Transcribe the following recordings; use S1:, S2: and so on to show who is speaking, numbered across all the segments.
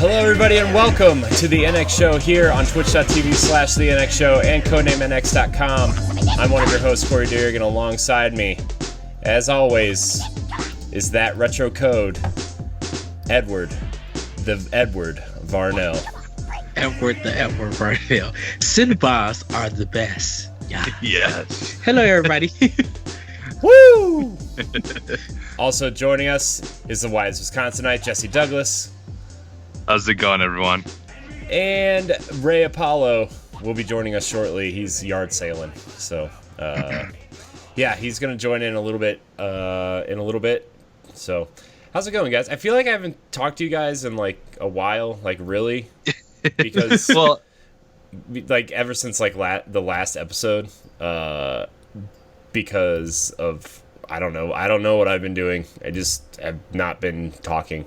S1: Hello, everybody, and welcome to the NX Show here on twitch.tv/the NX Show and codenamenx.com. I'm one of your hosts, Corey Deering, and alongside me, as always, is that retro code, Edward Varnell.
S2: Edward Varnell. Cinnabons are the best. Yeah.
S3: Yes.
S2: Hello, everybody.
S1: Woo! Also joining us is the wise Wisconsinite, Jesse Douglas.
S3: How's it going, everyone?
S1: And Ray Apollo will be joining us shortly. He's yard sailing. So, yeah, he's going to join in a little bit. So, how's it going, guys? I feel like I haven't talked to you guys in, like, a while. Like, really? Because,
S3: well,
S1: like, ever since, like, the last episode, because of, I don't know what I've been doing. I just have not been talking.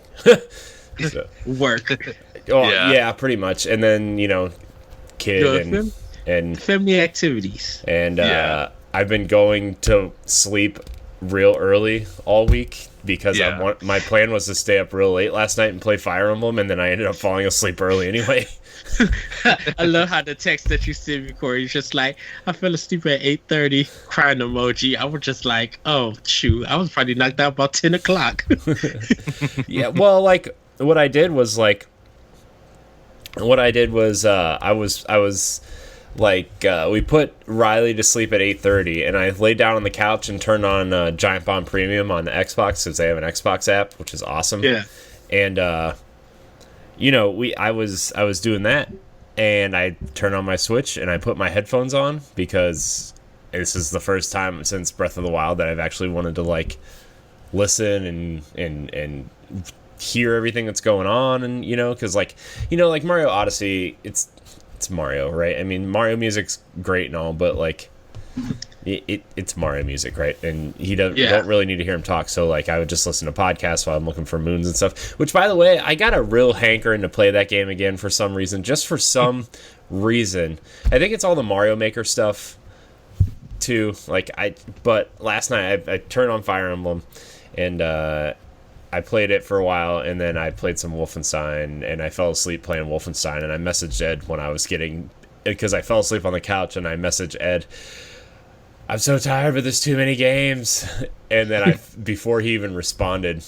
S1: So.
S2: Work.
S1: Oh, yeah, pretty much. And then, kid and
S2: family activities.
S1: And I've been going to sleep real early all week because my plan was to stay up real late last night and play Fire Emblem, and then I ended up falling asleep early anyway.
S2: I love how the text that you sent me, Corey, is just like, I fell asleep at 8:30, crying emoji. I was just like, oh, shoot. I was probably knocked out about 10 o'clock.
S1: Yeah, well, like, what I did was I was like, we put Riley to sleep at 8:30, and I laid down on the couch and turned on Giant Bomb Premium on the Xbox because they have an Xbox app, which is awesome.
S2: Yeah.
S1: And I was doing that, and I turned on my Switch and I put my headphones on because this is the first time since Breath of the Wild that I've actually wanted to like listen and hear everything that's going on, and because like Mario Odyssey, it's Mario, right? I mean, Mario music's great and all, but like it's Mario music, right? And you don't really need to hear him talk, so like I would just listen to podcasts while I'm looking for moons and stuff, which, by the way, I got a real hankering to play that game again for some reason. I think it's all the Mario Maker stuff too. But last night I turned on Fire Emblem and I played it for a while, and then I played some Wolfenstein, and I fell asleep playing Wolfenstein, and I messaged Ed when I was because I fell asleep on the couch, and I messaged Ed, I'm so tired, but there's too many games. And then before he even responded,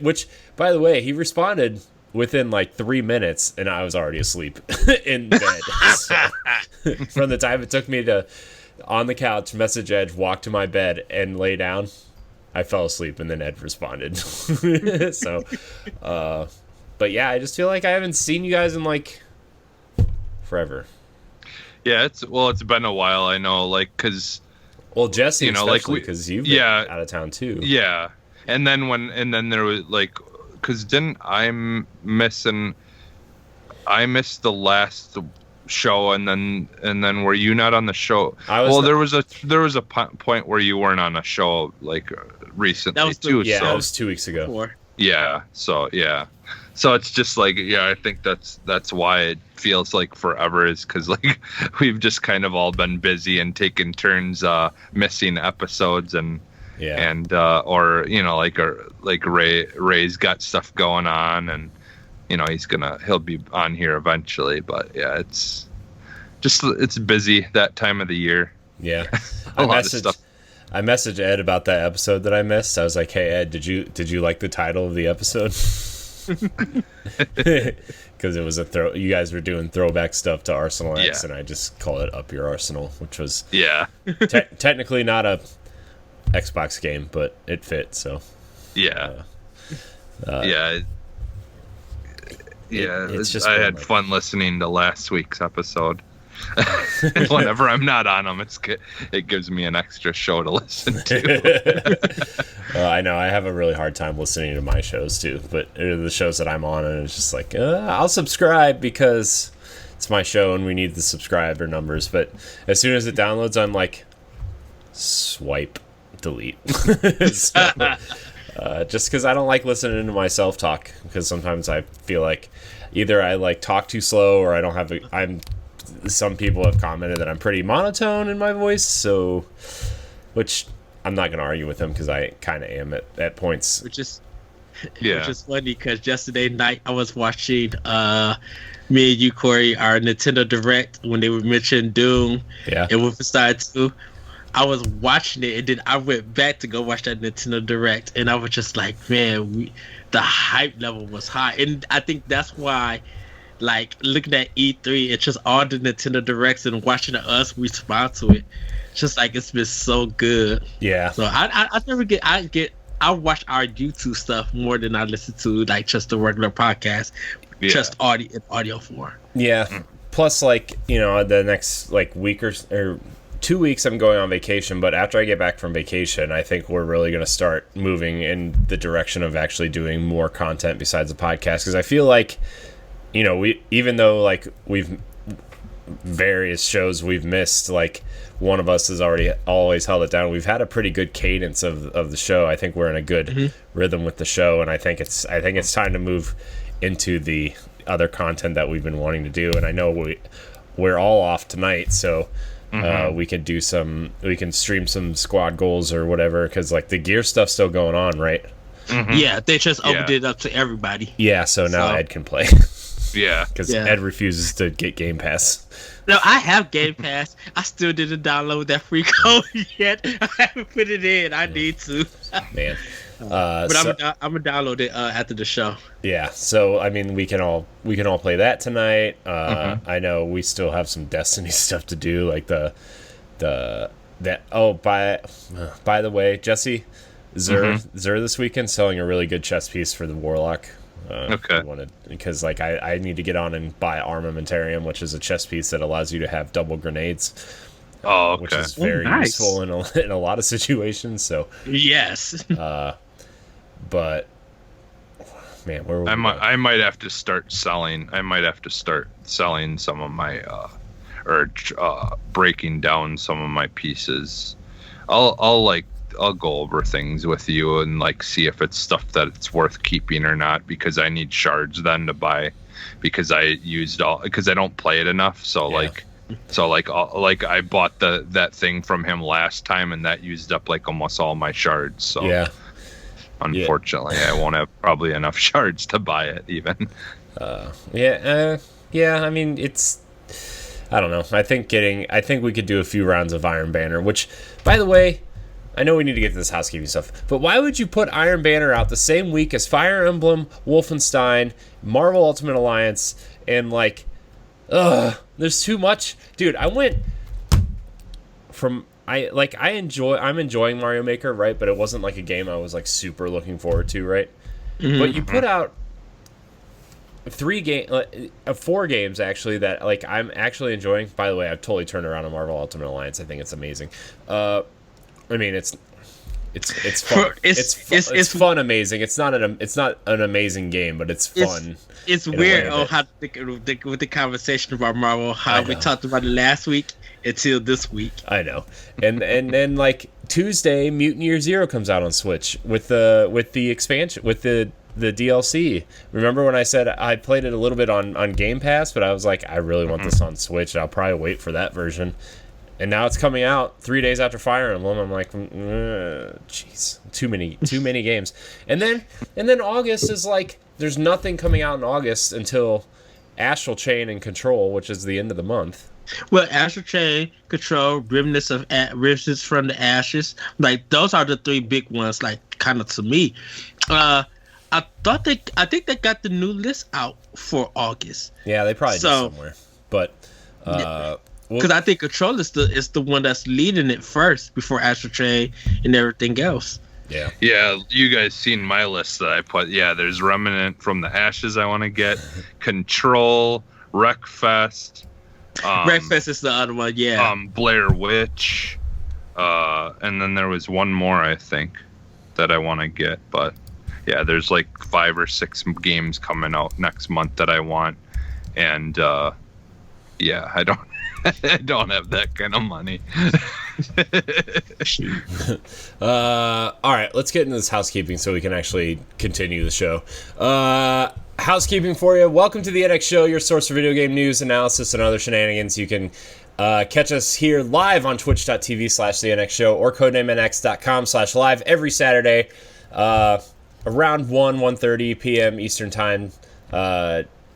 S1: which, by the way, he responded within like 3 minutes, and I was already asleep in bed. So, from the time it took me to, on the couch, message Ed, walk to my bed, and lay down, I fell asleep, and then Ed responded. So, but yeah, I just feel like I haven't seen you guys in like forever.
S3: Yeah, it's been a while. I know, like, because
S1: Jesse, especially because you've been out of town too. Yeah,
S3: and then there was like, because didn't I missed the last show, and then were you not on the show? There was a point where you weren't on a show like recently too.
S1: That was 2 weeks ago.
S3: Yeah, so it's just like, I think that's why it feels like forever, is because like we've just kind of all been busy and taken turns missing episodes, and like Ray's got stuff going on, and he'll be on here eventually, but yeah, it's busy that time of the year.
S1: Yeah.
S3: a lot of stuff.
S1: I messaged Ed about that episode that I missed. I was like, hey Ed, did you like the title of the episode? Because it was you guys were doing throwback stuff to Arsenal X, and I just called it Up Your Arsenal, which was technically not a Xbox game, but it fit. So
S3: it's just I had fun listening to last week's episode. Whenever I'm not on them, it gives me an extra show to listen to.
S1: I know I have a really hard time listening to my shows too, but the shows that I'm on, and it's just like I'll subscribe because it's my show and we need the subscriber numbers. But as soon as it downloads, I'm like, swipe, delete. So, just because I don't like listening to myself talk, because sometimes I feel like either I like talk too slow, or I don't have some people have commented that I'm pretty monotone in my voice, which I'm not going to argue with them because I kind of am at points.
S2: Which is
S3: Yeah.
S2: Which is funny because yesterday night I was watching me and you, Corey, our Nintendo Direct when they were mentioning Doom
S1: Yeah.
S2: and Wolfenstein 2. I was watching it and then I went back to go watch that Nintendo Direct and I was just like, man, the hype level was high. And I think that's why, like, looking at E3, it's just all the Nintendo Directs and watching us respond to it. It's just like it's been so good.
S1: Yeah.
S2: So I watch our YouTube stuff more than I listen to like just the regular podcast, just audio form.
S1: Yeah. Plus, like, you know, the next like week or 2 weeks, I'm going on vacation. But after I get back from vacation, I think we're really going to start moving in the direction of actually doing more content besides the podcast. Because I feel like, you know, even though like we've various shows we've missed, like one of us has always held it down. We've had a pretty good cadence of the show. I think we're in a good rhythm with the show, and I think it's time to move into the other content that we've been wanting to do. And I know we're all off tonight, so we can stream some squad goals or whatever, because like the gear stuff's still going on, right?
S2: Yeah, they just opened it up to everybody.
S1: Yeah, so now Ed can play.
S3: Yeah,
S1: because Ed refuses to get Game Pass.
S2: No, I have Game Pass. I still didn't download that free code yet. I haven't put it in. I need to.
S1: Man.
S2: But I'm gonna download it after the show.
S1: Yeah, so I mean, we can all play that tonight. I know we still have some Destiny stuff to do, like by the way, Jesse, Zur this weekend selling a really good chess piece for the Warlock.
S3: Okay.
S1: Because like I need to get on and buy Armamentarium, which is a chess piece that allows you to have double grenades.
S3: Oh, okay.
S1: Which is very useful in a lot of situations. So
S2: yes.
S1: But man,
S3: I might have to start selling. I might have to start selling some of my breaking down some of my pieces. I'll go over things with you and like see if it's stuff that it's worth keeping or not, because I need shards then to buy, because I don't play it enough. So I bought that thing from him last time and that used up like almost all my shards. So
S1: yeah.
S3: Unfortunately, I won't have probably enough shards to buy it even.
S1: Yeah. I mean, it's. I don't know. I think we could do a few rounds of Iron Banner. Which, by the way, I know we need to get to this housekeeping stuff. But why would you put Iron Banner out the same week as Fire Emblem, Wolfenstein, Marvel Ultimate Alliance, and like, there's too much, dude. I went from. I'm enjoying Mario Maker, right? But it wasn't like a game I was like super looking forward to, right? Mm-hmm. But you put out 4 games actually that like I'm actually enjoying. By the way, I've totally turned around on Marvel Ultimate Alliance. I think it's amazing. I mean, it's fun. It's fun, amazing. It's not an amazing game, but it's fun.
S2: It's weird how with the conversation about Marvel, how we talked about it last week until this week.
S1: I know, and then like Tuesday, Mutant Year Zero comes out on Switch with the expansion, with the DLC. Remember when I said I played it a little bit on Game Pass, but I was like, I really want this on Switch. I'll probably wait for that version. And now it's coming out 3 days after Fire Emblem. I'm like, jeez, too many games. And then August is like, there's nothing coming out in August until Astral Chain and Control, which is the end of the month.
S2: Well, Astral Chain, Control, Remnants from the Ashes, like those are the 3 big ones. Like kind of to me, I think they got the new list out for August.
S1: Yeah, they probably did somewhere, but.
S2: Because I think Control is the one that's leading it first before Astral Chain and everything else.
S1: Yeah.
S3: Yeah, you guys seen my list that I put. Yeah, there's Remnant from the Ashes I want to get. Control, Wreckfest.
S2: Wreckfest is the other one, yeah.
S3: Blair Witch. And then there was one more, I think, that I want to get. But yeah, there's like 5 or 6 games coming out next month that I want. And yeah, I don't have that kind of money.
S1: All right, let's get into this housekeeping so we can actually continue the show. Housekeeping for you. Welcome to the NX Show, your source for video game news, analysis, and other shenanigans. You can catch us here live on twitch.tv/the NX Show or codenamenex.com/live every Saturday. around 1:30 p.m. Eastern Time.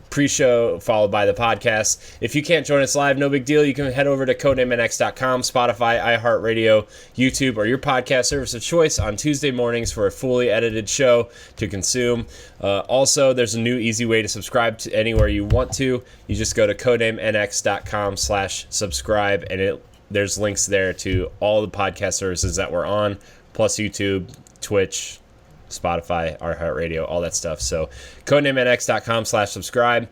S1: Pre-show followed by the podcast. If you can't join us live, no big deal. You can head over to codenamenx.com, Spotify, iHeartRadio, YouTube, or your podcast service of choice on Tuesday mornings for a fully edited show to consume. Also, there's a new easy way to subscribe to anywhere you want to. You just go to codenamenx.com/subscribe, and there's links there to all the podcast services that we're on, plus YouTube, Twitch, Spotify, iHeartRadio, all that stuff. So codenamenx.com/subscribe.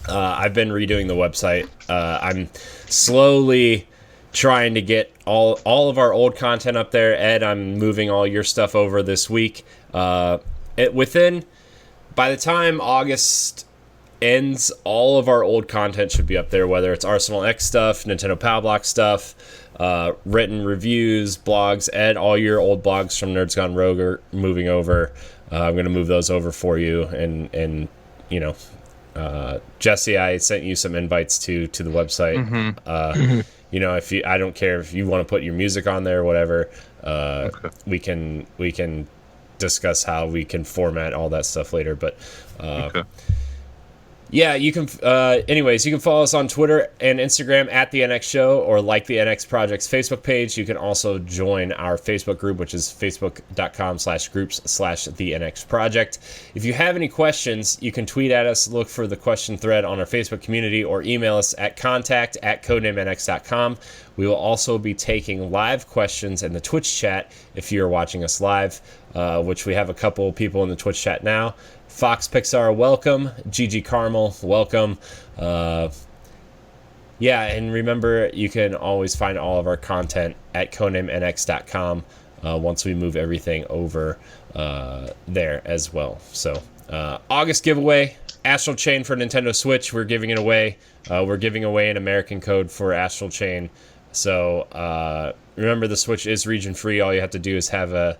S1: I've been redoing the website. I'm slowly trying to get all of our old content up there. Ed, I'm moving all your stuff over this week. By the time August ends, all of our old content should be up there, whether it's Arsenal X stuff, Nintendo Power Block stuff, written reviews, blogs. Ed, all your old blogs from Nerds Gone Rogue are moving over. I'm going to move those over for you. And Jesse, I sent you some invites to the website. Mm-hmm. I don't care if you want to put your music on there or whatever. Okay. We can discuss how we can format all that stuff later. But okay. Yeah, you can. Anyways, you can follow us on Twitter and Instagram at the NX Show, or like the NX Project's Facebook page. You can also join our Facebook group, which is facebook.com/groups/the NX Project. If you have any questions, you can tweet at us, look for the question thread on our Facebook community, or email us at contact@codenamenx.com. We will also be taking live questions in the Twitch chat if you're watching us live, which we have a couple people in the Twitch chat now. Fox Pixar, welcome. GG Carmel, welcome. And remember, you can always find all of our content at codenamenx.com once we move everything over there as well. So, August giveaway, Astral Chain for Nintendo Switch. We're giving it away. We're giving away an American code for Astral Chain. So, remember, the Switch is region free. All you have to do is have a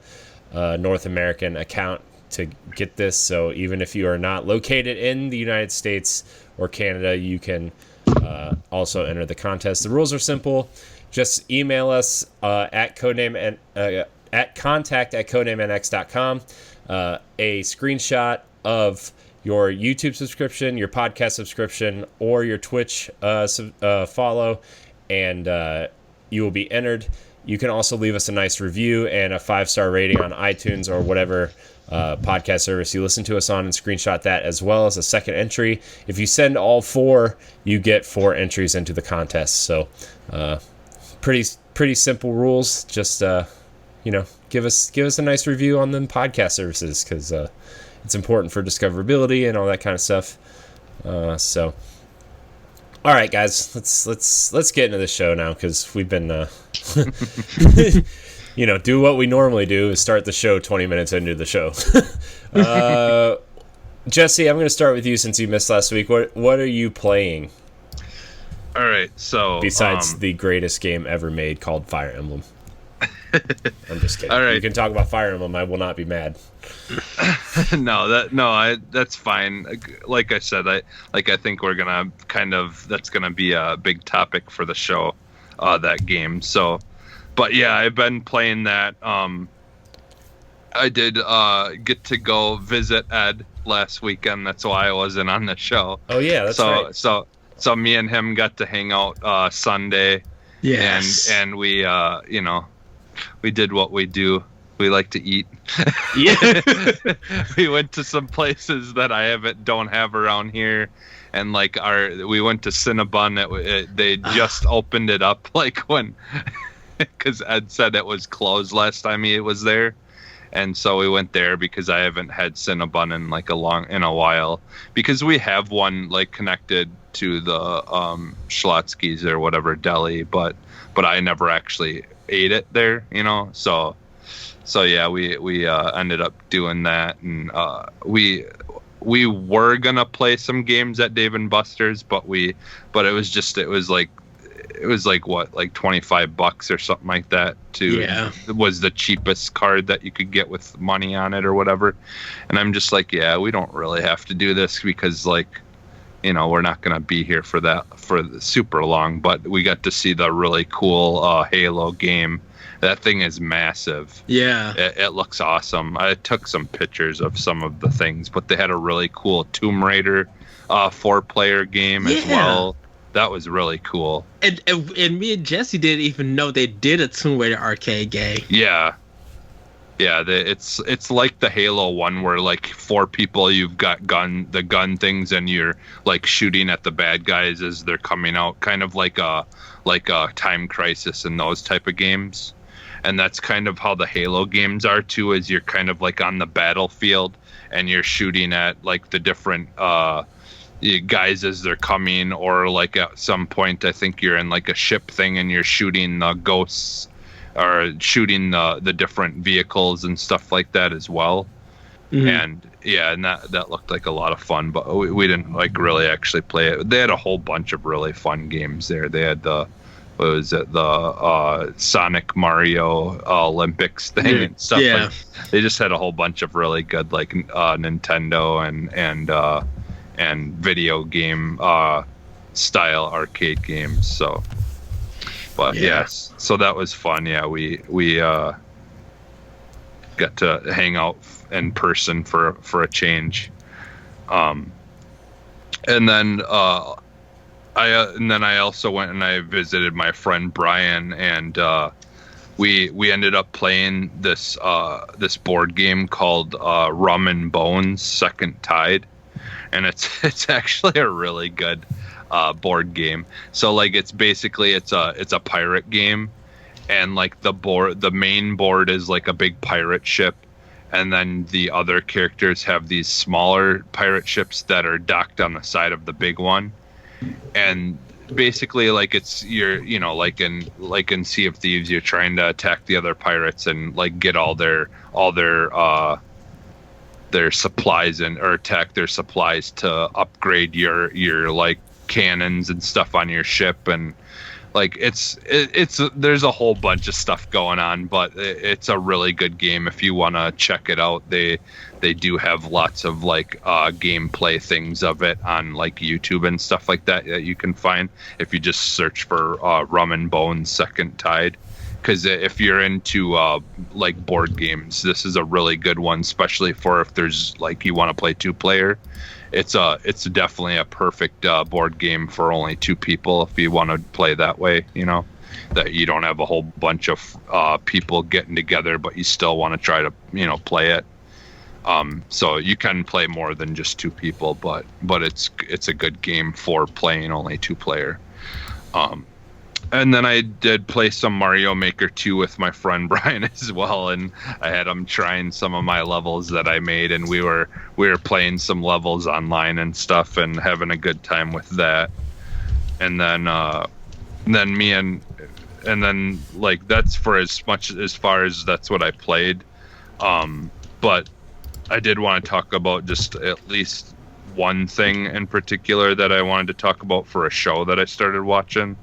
S1: North American account to get this. So even if you are not located in the United States or Canada, you can also enter the contest. The rules are simple. Just email us at contact@codenamenx.com a screenshot of your YouTube subscription, your podcast subscription, or your Twitch follow, and you will be entered. You can also leave us a nice review and a 5-star rating on iTunes or whatever podcast service you listen to us on, and screenshot that as well as a second entry. If you send all 4, you get 4 entries into the contest. So pretty simple rules. Just give us a nice review on them podcast services, because it's important for discoverability and all that kind of stuff. So all right, guys, let's get into the show now, because we've been do what we normally do, is start the show 20 minutes into the show. Jesse, I'm going to start with you since you missed last week. What are you playing?
S3: All right, so
S1: besides the greatest game ever made called Fire Emblem. I'm just kidding.
S3: All right.
S1: You can talk about Fire Emblem. I will not be mad.
S3: That's fine. Like I said, I think we're gonna that's gonna be a big topic for the show, that game. So, but yeah, I've been playing that. I did get to go visit Ed last weekend. That's why I wasn't on the show.
S1: Oh yeah, that's right.
S3: So me and him got to hang out Sunday.
S2: Yes.
S3: And we we did what we do. We like to eat.
S2: Yeah.
S3: We went to some places that don't have around here, and we went to Cinnabon. They just opened it up because Ed said it was closed last time he was there, and so we went there because I haven't had Cinnabon in a while, because we have one connected to the Schlotzsky's or whatever deli, but I never actually ate it there, so yeah, we ended up doing that, and we were gonna play some games at Dave and Buster's, but it was what, $25 or something like that. It was the cheapest card that you could get with money on it or whatever, and I'm just yeah, we don't really have to do this, because we're not gonna be here for super long. But we got to see the really cool Halo game, That thing is massive.
S2: Yeah.
S3: It looks awesome. I took some pictures of some of the things, but they had a really cool Tomb Raider 4-player game as well. That was really cool.
S2: And me and Jesse didn't even know they did a Tomb Raider arcade game.
S3: Yeah. Yeah, it's like the Halo one where like 4 people, you've got the gun things, and you're like shooting at the bad guys as they're coming out, kind of like a Time Crisis and those type of games. And that's kind of how the Halo games are too, is you're kind of like on the battlefield and you're shooting at like the different guys as they're coming, or like at some point I think you're in like a ship thing and you're shooting the ghosts or shooting the different vehicles and stuff like that as well. Mm-hmm. And that looked like a lot of fun, but we didn't like really actually play it. They had a whole bunch of really fun games there. They had the Sonic Mario Olympics thing and stuff.
S2: Yeah.
S3: Like, they just had a whole bunch of really good like Nintendo and video game style arcade games. So, but yes, so that was fun. Yeah, we got to hang out in person for a change. And then I also went and I visited my friend Brian, and we ended up playing this board game called Rum and Bones Second Tide, and it's actually a really good board game. So like it's a pirate game, and like the main board is like a big pirate ship, and then the other characters have these smaller pirate ships that are docked on the side of the big one. And basically like you're like in Sea of Thieves, you're trying to attack the other pirates and like get all their supplies or attack their supplies to upgrade your like cannons and stuff on your ship. And like it's there's a whole bunch of stuff going on, but it's a really good game if you want to check it out. They do have lots of like gameplay things of it on like YouTube and stuff like that you can find if you just search for Rum and Bones Second Tide. Because if you're into like board games, this is a really good one, especially for if there's like you want to play 2-player. It's definitely a perfect board game for only 2 people if you want to play that way. That you don't have a whole bunch of people getting together, but you still want to try to play it. So you can play more than just 2 people, but it's a good game for playing only 2-player. And then I did play some Mario Maker 2 with my friend Brian as well, and I had him trying some of my levels that I made, and we were playing some levels online and stuff and having a good time with that. And then like that's for as far as that's what I played. But I did want to talk about just at least one thing in particular that I wanted to talk about for a show that I started watching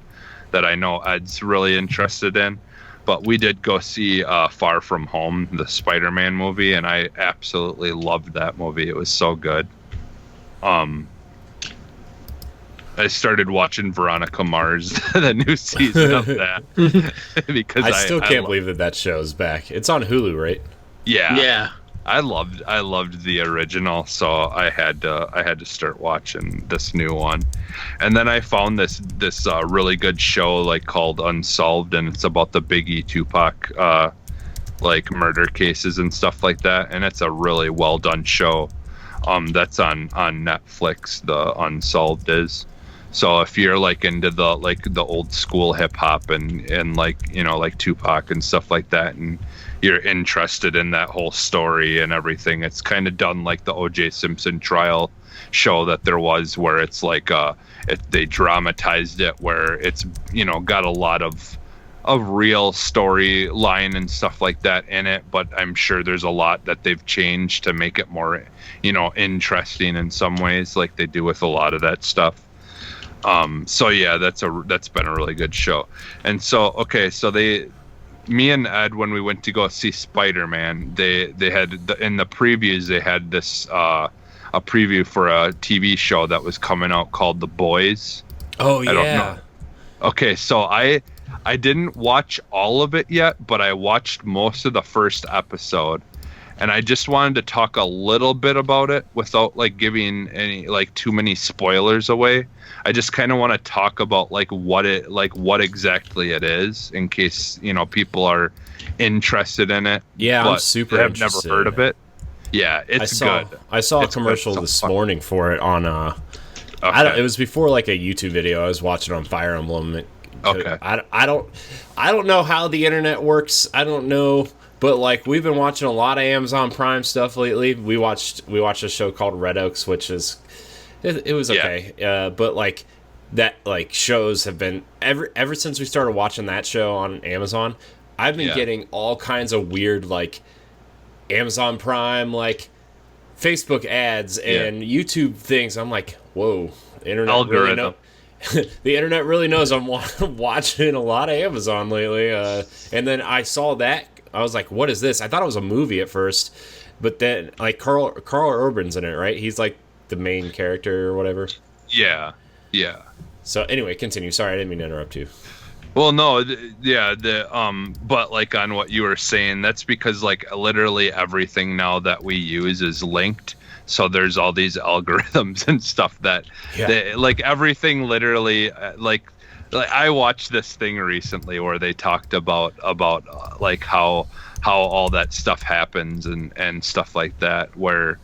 S3: that I know Ed's really interested in. But we did go see Far From Home, the Spider-Man movie, and I absolutely loved that movie. It was so good. I started watching Veronica Mars, the new season of that, because
S1: I still can't believe that show's back. It's on Hulu, right?
S2: Yeah.
S3: I loved the original, so I had to start watching this new one. And then I found this really good show like called Unsolved, and it's about the Biggie Tupac like murder cases and stuff like that, and it's a really well done show. That's on Netflix. The Unsolved is. So if you're like into the old school hip hop and like like Tupac and stuff like that, and you're interested in that whole story and everything, it's kind of done like the O.J. Simpson trial show that there was, where it's like they dramatized it, where it's got a lot of real storyline and stuff like that in it, but I'm sure there's a lot that they've changed to make it more interesting in some ways, like they do with a lot of that stuff. So yeah, that's been a really good show. And so me and Ed, when we went to go see Spider-Man, they had in the previews, they had this a preview for a TV show that was coming out called The Boys.
S1: Oh yeah.
S3: I don't know. Okay, so I I didn't watch all of it yet, but I watched most of the first episode. And I just wanted to talk a little bit about it without like giving any like too many spoilers away. I just kind of want to talk about like what exactly it is in case, people are interested in it.
S1: Yeah,
S3: but
S1: I'm super
S3: have
S1: interested.
S3: never heard of it. Yeah, it's good.
S1: I saw
S3: It's
S1: a commercial
S3: good.
S1: this morning for it on
S3: Okay.
S1: it was before like a YouTube video. I was watching on Fire Emblem.
S3: Okay.
S1: I don't know how the internet works. I don't know, but like we've been watching a lot of Amazon Prime stuff lately. We watched a show called Red Oaks, which is it was okay. But like that like shows have been ever since we started watching that show on Amazon. I've been getting all kinds of weird like Amazon Prime like Facebook ads and YouTube things. I'm like, whoa, the internet
S3: Algorithm.
S1: the internet really knows I'm watching a lot of Amazon lately. And then I saw that. I was like, what is this? I thought it was a movie at first. But then, like, Carl Urban's in it, right? He's, like, the main character or whatever.
S3: Yeah. Yeah.
S1: So, anyway, continue. Sorry, I didn't mean to interrupt you.
S3: Well, no, but like on what you were saying, that's because like literally everything now that we use is linked. So there's all these algorithms and stuff that like everything literally like I watched this thing recently where they talked about like how all that stuff happens and stuff like that, where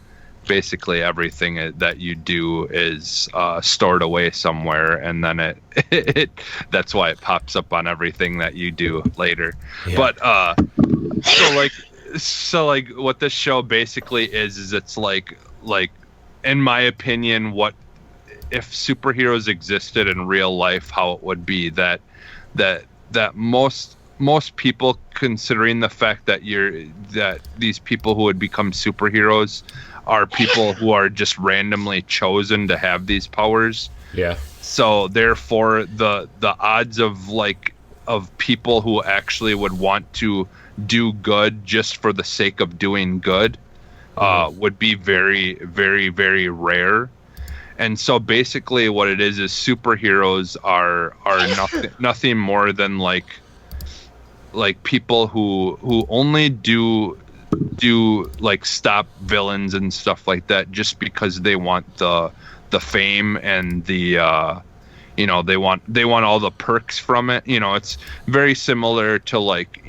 S3: basically everything that you do is stored away somewhere, and then it that's why it pops up on everything that you do later. But so like what this show basically is it's like in my opinion, what if superheroes existed in real life, how it would be that most people, considering the fact that these people who would become superheroes are people who are just randomly chosen to have these powers.
S1: Yeah.
S3: So therefore the odds of people who actually would want to do good just for the sake of doing good would be very, very, very rare. And so basically what it is superheroes are nothing more than like people who only do like stop villains and stuff like that just because they want the fame and the they want all the perks from it. It's very similar to like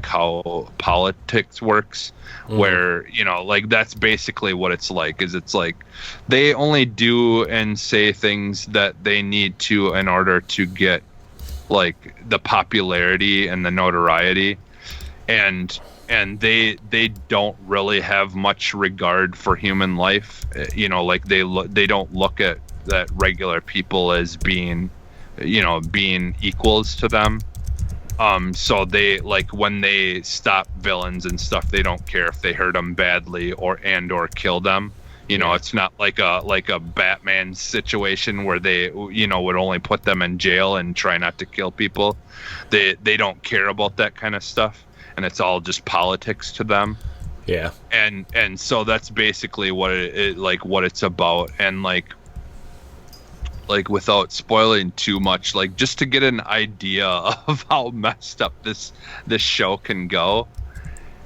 S3: how politics works, where like that's basically what it's like. Is it's like they only do and say things that they need to in order to get like the popularity and the notoriety, and they don't really have much regard for human life. Like they don't look at that regular people as being equals to them. So they like when they stop villains and stuff, they don't care if they hurt them badly or kill them. It's not like a Batman situation where they would only put them in jail and try not to kill people. They don't care about that kind of stuff, and it's all just politics to them.
S1: Yeah.
S3: And so that's basically what what it's about. And like without spoiling too much, like just to get an idea of how messed up this show can go,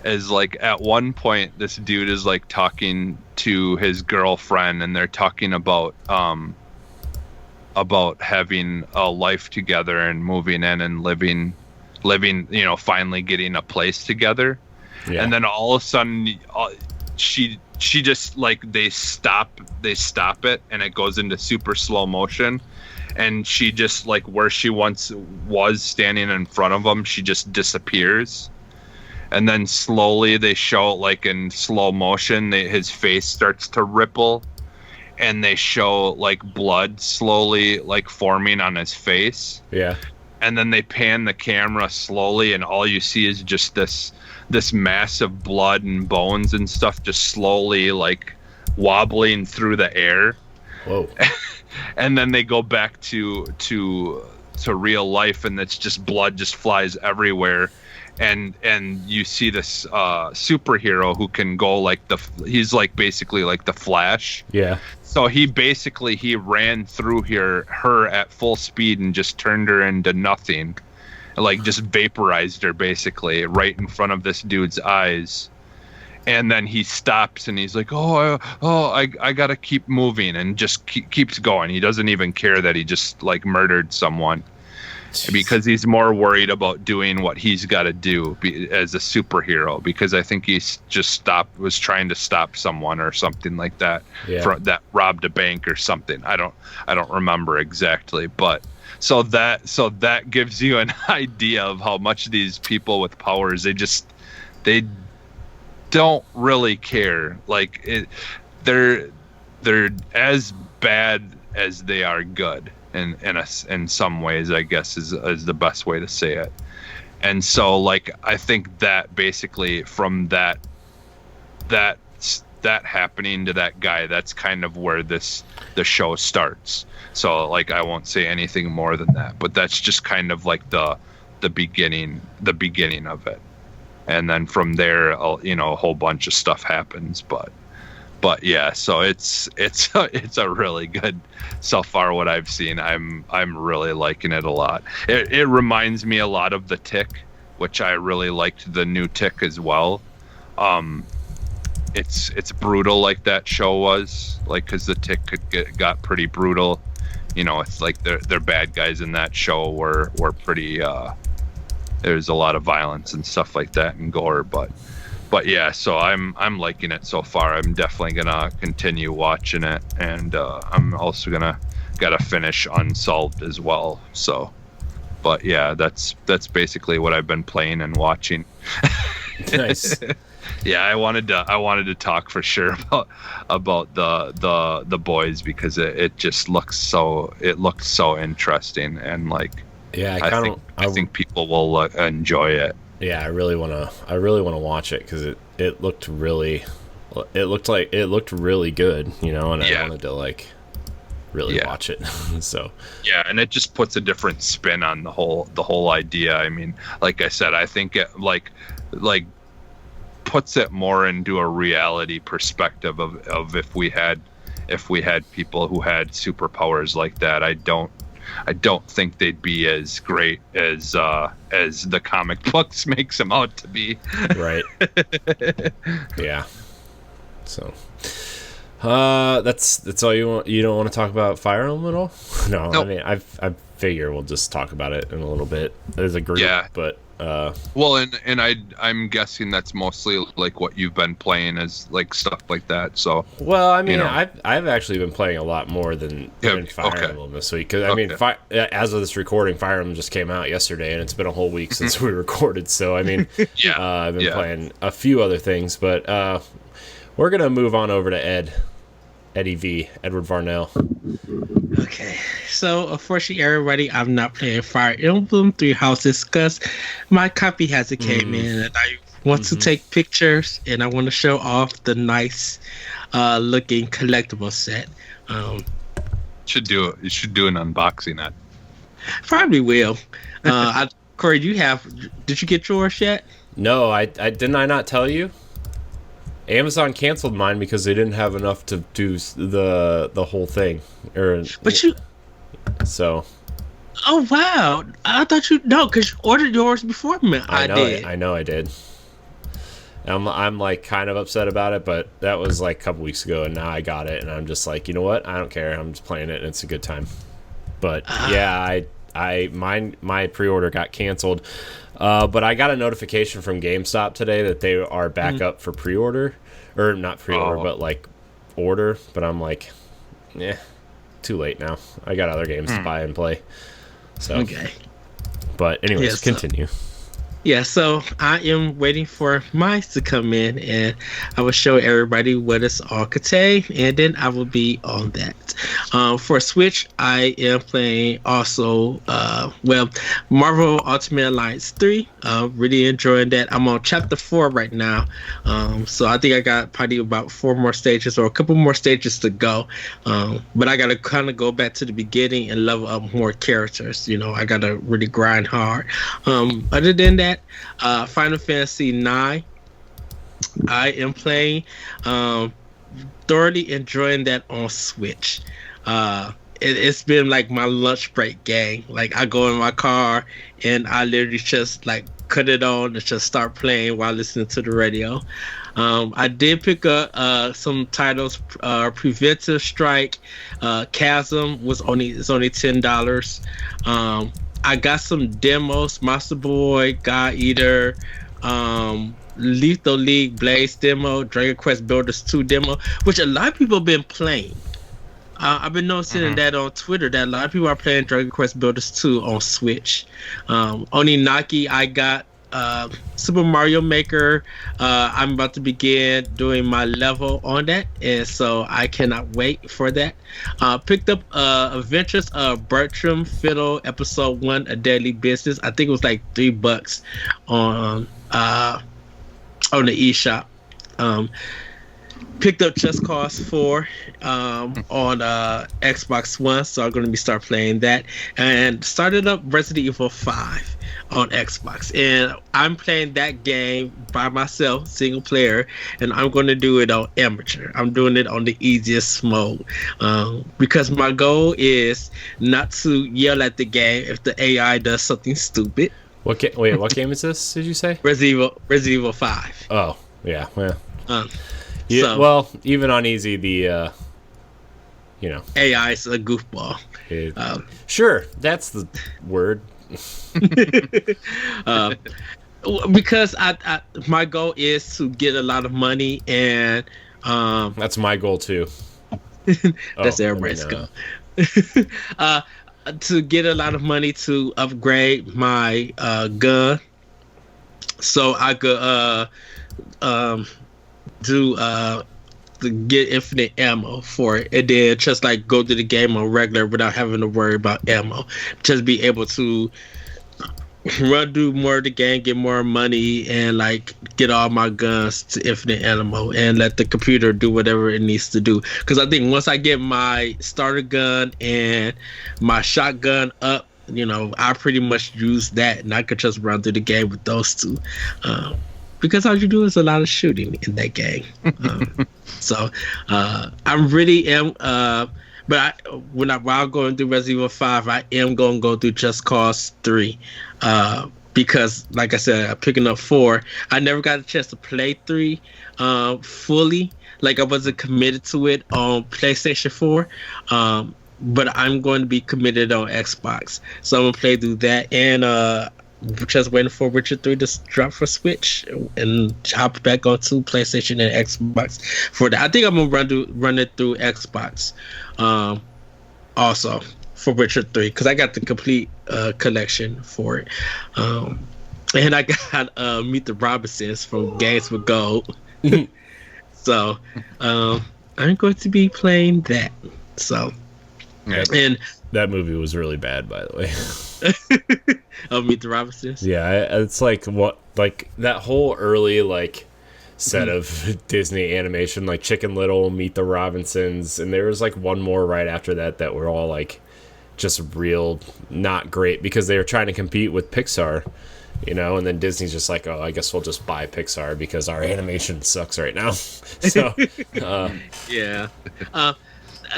S3: is like at one point this dude is like talking to his girlfriend, and they're talking about having a life together and moving in and living finally getting a place together. And then all of a sudden she just like they stop it, and it goes into super slow motion, and she just like where she once was standing in front of him, she just disappears. And then slowly they show like in slow motion his face starts to ripple, and they show like blood slowly like forming on his face.
S1: Yeah.
S3: And then they pan the camera slowly, and all you see is just this mass of blood and bones and stuff just slowly like wobbling through the air.
S1: Whoa.
S3: And then they go back to real life, and it's just blood just flies everywhere. And you see this superhero who can go like he's like basically like the Flash.
S1: Yeah.
S3: So he ran through her at full speed and just turned her into nothing. like just vaporized her basically right in front of this dude's eyes. And then he stops and he's like, I gotta keep moving, and just keeps going. He doesn't even care that he just like murdered someone. Jeez. Because he's more worried about doing what he's got to do as a superhero. Because I think he's just was trying to stop someone or something like that, that robbed a bank or something. I don't remember exactly, but so that gives you an idea of how much these people with powers, they don't really care. Like they're as bad as they are good. In some ways, I guess is the best way to say it. And so, like, I think that basically from that happening to that guy, that's kind of where the show starts. So, like, I won't say anything more than that, but that's just kind of like the beginning of it. And then from there, a whole bunch of stuff happens, but yeah, so it's a really good so far. What I've seen, I'm really liking it a lot. It reminds me a lot of The Tick, which I really liked the new Tick as well. It's brutal like that show was, like, because The Tick got pretty brutal. It's like they're bad guys in that show were pretty. There's a lot of violence and stuff like that and gore, but yeah, so I'm liking it so far. I'm definitely gonna continue watching it, and I'm also gotta finish Unsolved as well. So, but yeah, that's basically what I've been playing and watching.
S1: Nice.
S3: Yeah, I wanted to talk for sure about the boys, because it just looks so interesting, and like,
S1: yeah,
S3: I think people will enjoy it.
S1: Yeah, I really want to watch it, because it looked really good, and I wanted to like really watch it. So
S3: yeah, and it just puts a different spin on the whole idea. I mean, like I said, I think it like puts it more into a reality perspective of if we had people who had superpowers like that. I don't think they'd be as great as the comic books makes them out to be.
S1: Right. Yeah. So, that's all you want. You don't want to talk about Fire Emblem at all? No. Nope. I mean, I figure we'll just talk about it in a little bit as a group. Yeah. But
S3: well, and I'm guessing that's mostly like what you've been playing, is like stuff like that. So
S1: well, I mean, I've actually been playing a lot more than Fire Emblem this week, because I mean, as of this recording, Fire Emblem just came out yesterday, and it's been a whole week since we recorded. So I mean, I've been playing a few other things, but we're gonna move on over to Eddie V, Edward Varnell.
S2: Okay, so unfortunately, everybody, I'm not playing Fire Emblem Three Houses because my copy hasn't came in, and I want to take pictures, and I want to show off the nice looking collectible set. You
S3: should do an unboxing that.
S2: Probably will. Corey, did you get yours yet?
S1: No, I didn't. I not tell you. Amazon canceled mine because they didn't have enough to do the whole thing. So.
S2: Oh wow! I thought because you ordered yours before me. I did.
S1: I know I did. I'm like kind of upset about it, but that was like a couple weeks ago, and now I got it, and I'm just like, you know what? I don't care. I'm just playing it, and it's a good time. But yeah, my pre-order got canceled. But I got a notification from GameStop today that they are back up for pre-order, or not pre-order, but like order. But I'm like, too late now. I got other games to buy and play. So
S2: okay.
S1: But anyways, continue.
S2: Yeah, so I am waiting for mine to come in, and I will show everybody what it's all contain, and then I will be on that. For Switch, I am playing also, Marvel Ultimate Alliance 3. Really enjoying that. I'm on Chapter 4 right now, so I think I got probably about 4 more stages or a couple more stages to go. But I got to kind of go back to the beginning and level up more characters. I got to really grind hard. Other than that, Final Fantasy 9 I am playing, thoroughly enjoying that on Switch. it's been like my lunch break game. Like I go in my car and I literally just like cut it on and just start playing while listening to the radio. I did pick up some titles. Preventive Strike, Chasm it's only $10. I got some demos: Monster Boy, God Eater, Lethal League Blaze demo, Dragon Quest Builders 2 demo, which a lot of people have been playing. I've been noticing that on Twitter that a lot of people are playing Dragon Quest Builders 2 on Switch. Oninaki, I got Super Mario Maker. I'm about to begin doing my level on that, and so I cannot wait for that. Picked up Adventures of Bertram Fiddle Episode 1, A Deadly Business. I think it was like $3 on the eShop. Picked up Just Cause 4 on Xbox One, so I'm going to start playing that. And started up Resident Evil 5 on Xbox. And I'm playing that game by myself, single player, and I'm going to do it on amateur. I'm doing it on the easiest mode because my goal is not to yell at the game if the AI does something stupid.
S1: What game is this, did you say?
S2: Resident Evil 5.
S1: Oh, yeah. Well,
S2: yeah, so,
S1: well, even on easy, the
S2: AI is a goofball.
S1: Sure, that's the word.
S2: Because I my goal is to get a lot of money, and
S1: that's my goal too.
S2: That's everybody's goal. To get a lot of money to upgrade my gun, so I could to get infinite ammo for it, and then just like go to the game on regular without having to worry about ammo. Just be able to do more of the game, get more money, and like get all my guns to infinite ammo, and let the computer do whatever it needs to do. Because I think once I get my starter gun and my shotgun up, I pretty much use that, and I could just run through the game with those two. Because all you do is a lot of shooting in that game. So I really am. But while going through Resident Evil 5, I am going to go through Just Cause 3. Because, like I said, I'm picking up 4. I never got a chance to play 3 fully. Like, I wasn't committed to it on PlayStation 4. But I'm going to be committed on Xbox. So I'm going to play through that. And just waiting for Witcher 3 to drop for Switch and hop back onto PlayStation and Xbox for that. I think I'm gonna run it through Xbox, also for Witcher 3 because I got the complete collection for it, and I got Meet the Robinsons from Games with Gold. So I'm going to be playing that. So and
S1: that movie was really bad, by the way.
S2: Meet the Robinsons.
S1: Yeah, it's like that whole early set of Disney animation, like Chicken Little, Meet the Robinsons, and there was like one more right after that were all like just real not great because they were trying to compete with Pixar, and then Disney's just like, oh, I guess we'll just buy Pixar because our animation sucks right now. So
S2: yeah.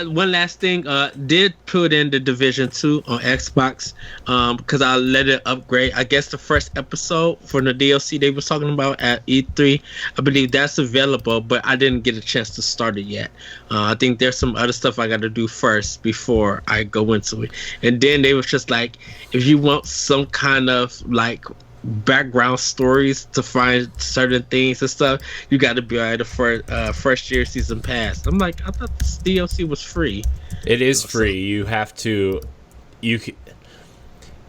S2: One last thing, did put in the Division 2 on Xbox because I let it upgrade. I guess the first episode for the DLC they was talking about at E3, I believe that's available, but I didn't get a chance to start it yet. I think there's some other stuff I got to do first before I go into it. And then they was just like, if you want some kind of like background stories to find certain things and stuff, you got to be on the first year season pass. I'm like, I thought this DLC was free.
S1: It is free. You have to.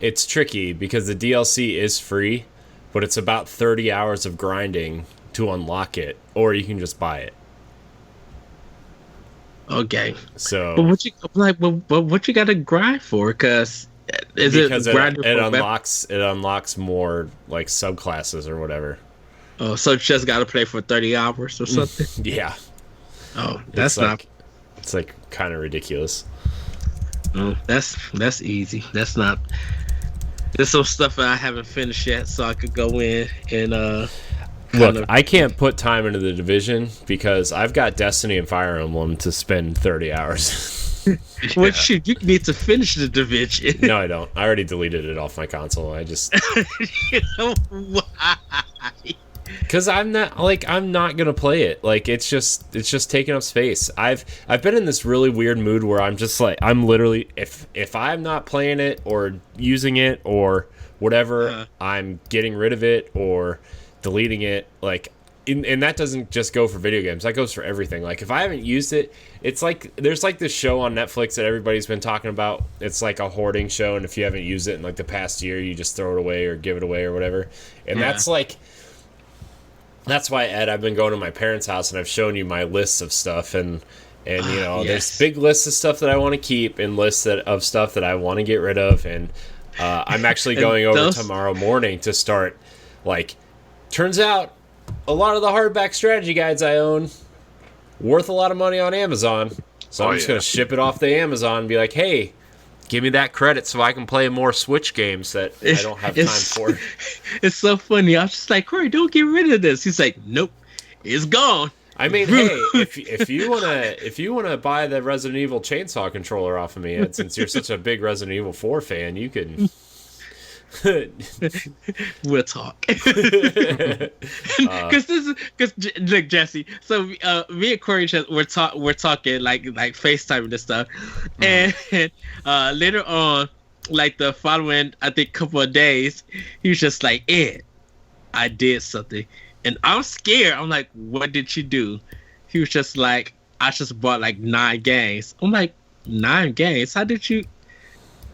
S1: It's tricky because the DLC is free, but it's about 30 hours of grinding to unlock it, or you can just buy it.
S2: Okay.
S1: So,
S2: but what you got to grind for? Because
S1: it unlocks more like subclasses or whatever.
S2: Oh, so you just got to play for 30 hours or something?
S1: Yeah.
S2: Oh, that's
S1: it's like kind of ridiculous.
S2: Oh, that's easy. That's not. There's some stuff that I haven't finished yet, so I could go in and
S1: Look, I can't put time into the Division because I've got Destiny and Fire Emblem to spend 30 hours.
S2: Well, shoot, you need to finish the division.
S1: No, I don't. I already deleted it off my console. I just
S2: Why?
S1: because I'm not gonna play it. Like it's just taking up space. I've been in this really weird mood where I'm just like I'm literally if I'm not playing it or using it or whatever, I'm getting rid of it or deleting it. Like and that doesn't just go for video games. That goes for everything. Like if I haven't used it, it's like there's like this show on Netflix that everybody's been talking about. It's like a hoarding show, and if you haven't used it in like the past year, you just throw it away or give it away or whatever. And that's like that's why, Ed, I've been going to my parents' house and I've shown you my lists of stuff and you know there's big lists of stuff that I want to keep and lists of stuff that I want to get rid of, and I'm actually going over tomorrow morning to start. Like, turns out a lot of the hardback strategy guides I own worth a lot of money on Amazon, so I'm just gonna ship it off to Amazon and be like, hey, give me that credit so I can play more Switch games that I don't have time for.
S2: It's so funny. I was just like, Corey, don't get rid of this. He's like, nope, it's gone.
S1: I mean, hey, if you wanna buy the Resident Evil chainsaw controller off of me, Ed, since you're such a big Resident Evil 4 fan, you can.
S2: We'll talk. Because look, Jesse. So me and Corey we're talking like FaceTime and stuff, and later on, like the following I think couple of days, he was just like, Ed, I did something, and I'm scared. I'm like, what did you do? He was just like, I just bought like 9 games. I'm like, 9 games? How did you?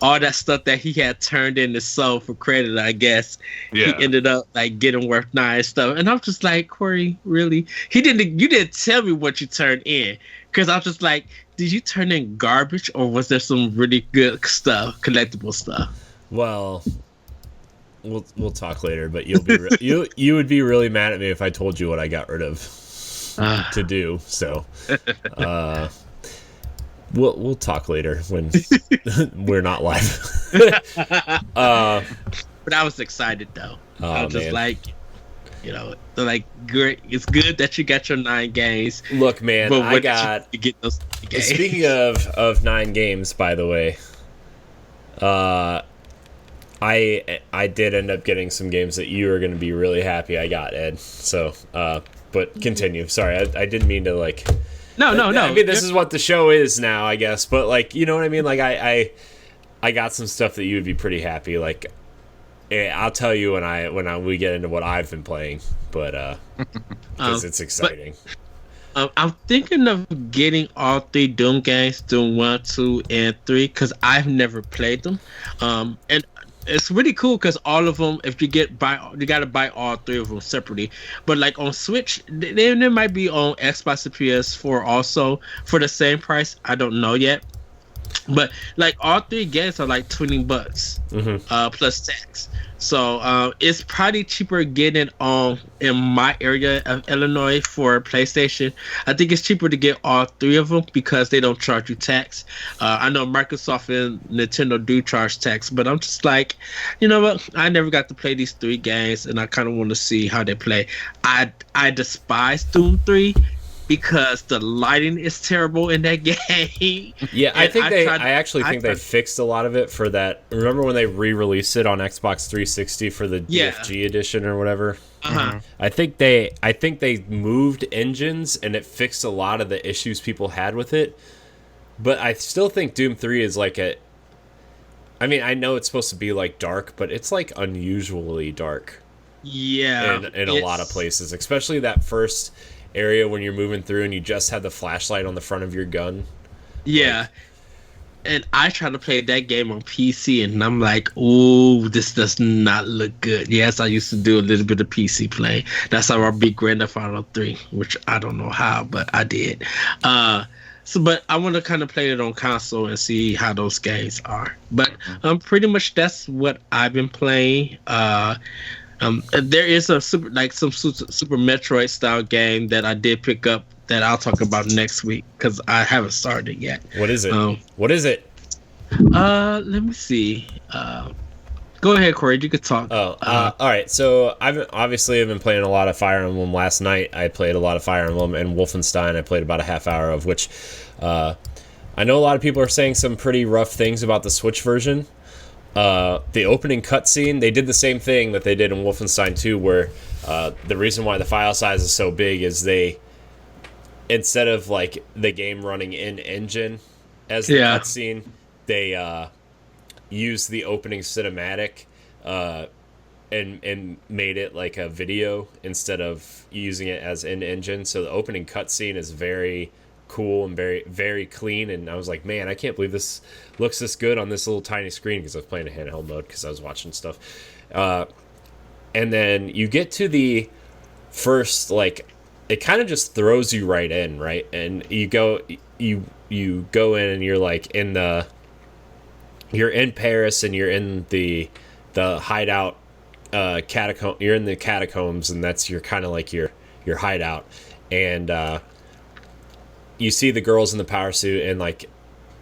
S2: All that stuff that he had turned into sold for credit, I guess. Yeah. He ended up like getting worth 9 stuff. And I'm just like, Corey, really? You didn't tell me what you turned in. Because I was just like, did you turn in garbage or was there some really good stuff, collectible stuff?
S1: Well, we'll talk later, but you'll be you would be really mad at me if I told you what I got rid of to do. So We'll talk later when we're not live.
S2: But I was excited though. I was just like, you know, like great. It's good that you got your 9 games.
S1: Look, man,
S2: but
S1: I got.
S2: You get those games?
S1: Speaking of 9 games, by the way, I did end up getting some games that you are going to be really happy I got, Ed. So, but continue. Sorry, I didn't mean to like.
S2: No.
S1: I mean, this is what the show is now, I guess. But like, you know what I mean? Like, I got some stuff that you would be pretty happy. Like, I'll tell you when we get into what I've been playing. But because it's exciting.
S2: I'm thinking of getting all 3 Doom games, Doom 1, 2, and 3, because I've never played them. And it's really cool because all of them, if you you gotta buy all 3 of them separately. But like on Switch, they might be on Xbox and PS4 also for the same price. I don't know yet. But like all 3 games are like $20 plus tax. So it's probably cheaper getting in my area of Illinois for PlayStation. I think it's cheaper to get all 3 of them because they don't charge you tax. I know Microsoft and Nintendo do charge tax, but I'm just like, you know what? I never got to play these 3 games, and I kind of want to see how they play. I despise Doom 3. Because the lighting is terrible in that game.
S1: Yeah, I think I actually think they fixed a lot of it for that. Remember when they re-released it on Xbox 360 for the DFG edition or whatever?
S2: Uh-huh. I
S1: think they moved engines and it fixed a lot of the issues people had with it. But I still think Doom 3 is like I mean, I know it's supposed to be like dark, but it's like unusually dark.
S2: Yeah.
S1: In a lot of places, especially that first area when you're moving through and you just have the flashlight on the front of your gun.
S2: Yeah. And I try to play that game on PC and I'm like, oh, this does not look good. Yes, I used to do a little bit of PC playing. That's how I beat Grand Theft Auto 3, which I don't know how, but I did. But I want to kind of play it on console and see how those games are. But pretty much that's what I've been playing. There is some Super Metroid style game that I did pick up that I'll talk about next week because I haven't started yet.
S1: What is it? What is it?
S2: Let me see. Go ahead, Corey. You could talk.
S1: All right. So I've been playing a lot of Fire Emblem. Last night I played a lot of Fire Emblem and Wolfenstein. I played about a half hour of which. I know a lot of people are saying some pretty rough things about the Switch version. The opening cutscene, they did the same thing that they did in Wolfenstein 2, where the reason why the file size is so big is they, instead of like the game running in engine as the cutscene, they used the opening cinematic and made it like a video instead of using it as in engine. So the opening cutscene is very cool and very, very clean. And I was like, man, I can't believe this looks this good on this little tiny screen, because I was playing a handheld mode because I was watching stuff. And then you get to the first, like, it kind of just throws you right in, right? And you go in and you're like you're in Paris, and you're in the hideout catacomb. You're in the catacombs, and that's your kind of like your hideout. And you see the girls in the power suit, and like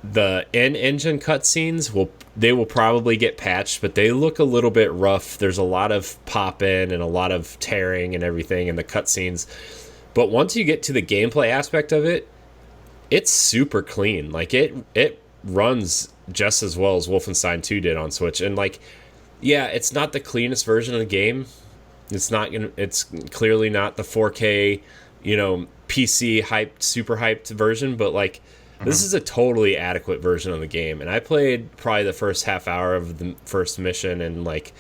S1: the in-engine cutscenes will probably get patched, but they look a little bit rough. There's a lot of pop-in and a lot of tearing and everything in the cutscenes. But once you get to the gameplay aspect of it, it's super clean. Like it runs just as well as Wolfenstein 2 did on Switch. And like, yeah, it's not the cleanest version of the game. It's clearly not the 4K, PC hyped, super hyped version, but like, this is a totally adequate version of the game. And I played probably the first half hour of the first mission, and like,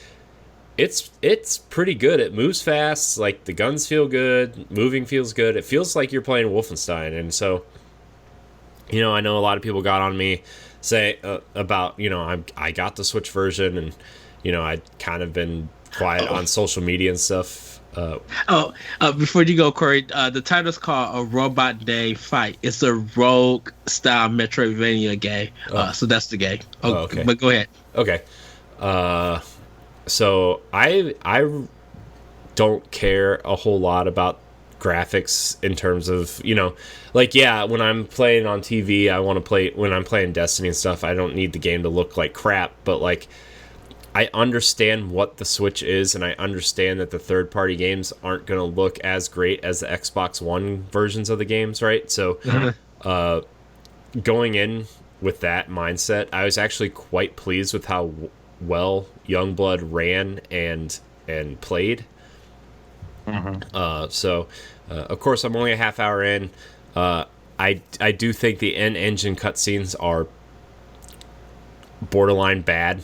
S1: it's pretty good. It moves fast. Like, the guns feel good. Moving feels good. It feels like you're playing Wolfenstein. And so, I know a lot of people got on me say about, I got the Switch version, and, I'd kind of been quiet on social media and stuff.
S2: Before you go, Corey, the title's called A Robot Day Fight. It's a rogue style Metroidvania game. So that's the game.
S1: Okay.
S2: But go ahead.
S1: Okay. So I don't care a whole lot about graphics in terms of, like, yeah, when I'm playing on TV, I want to play, when I'm playing Destiny and stuff, I don't need the game to look like crap, but like, I understand what the Switch is, and I understand that the third-party games aren't going to look as great as the Xbox One versions of the games, right? So, going in with that mindset, I was actually quite pleased with how well Youngblood ran and played. So, of course, I'm only a half hour in. I do think the in-engine cutscenes are borderline bad.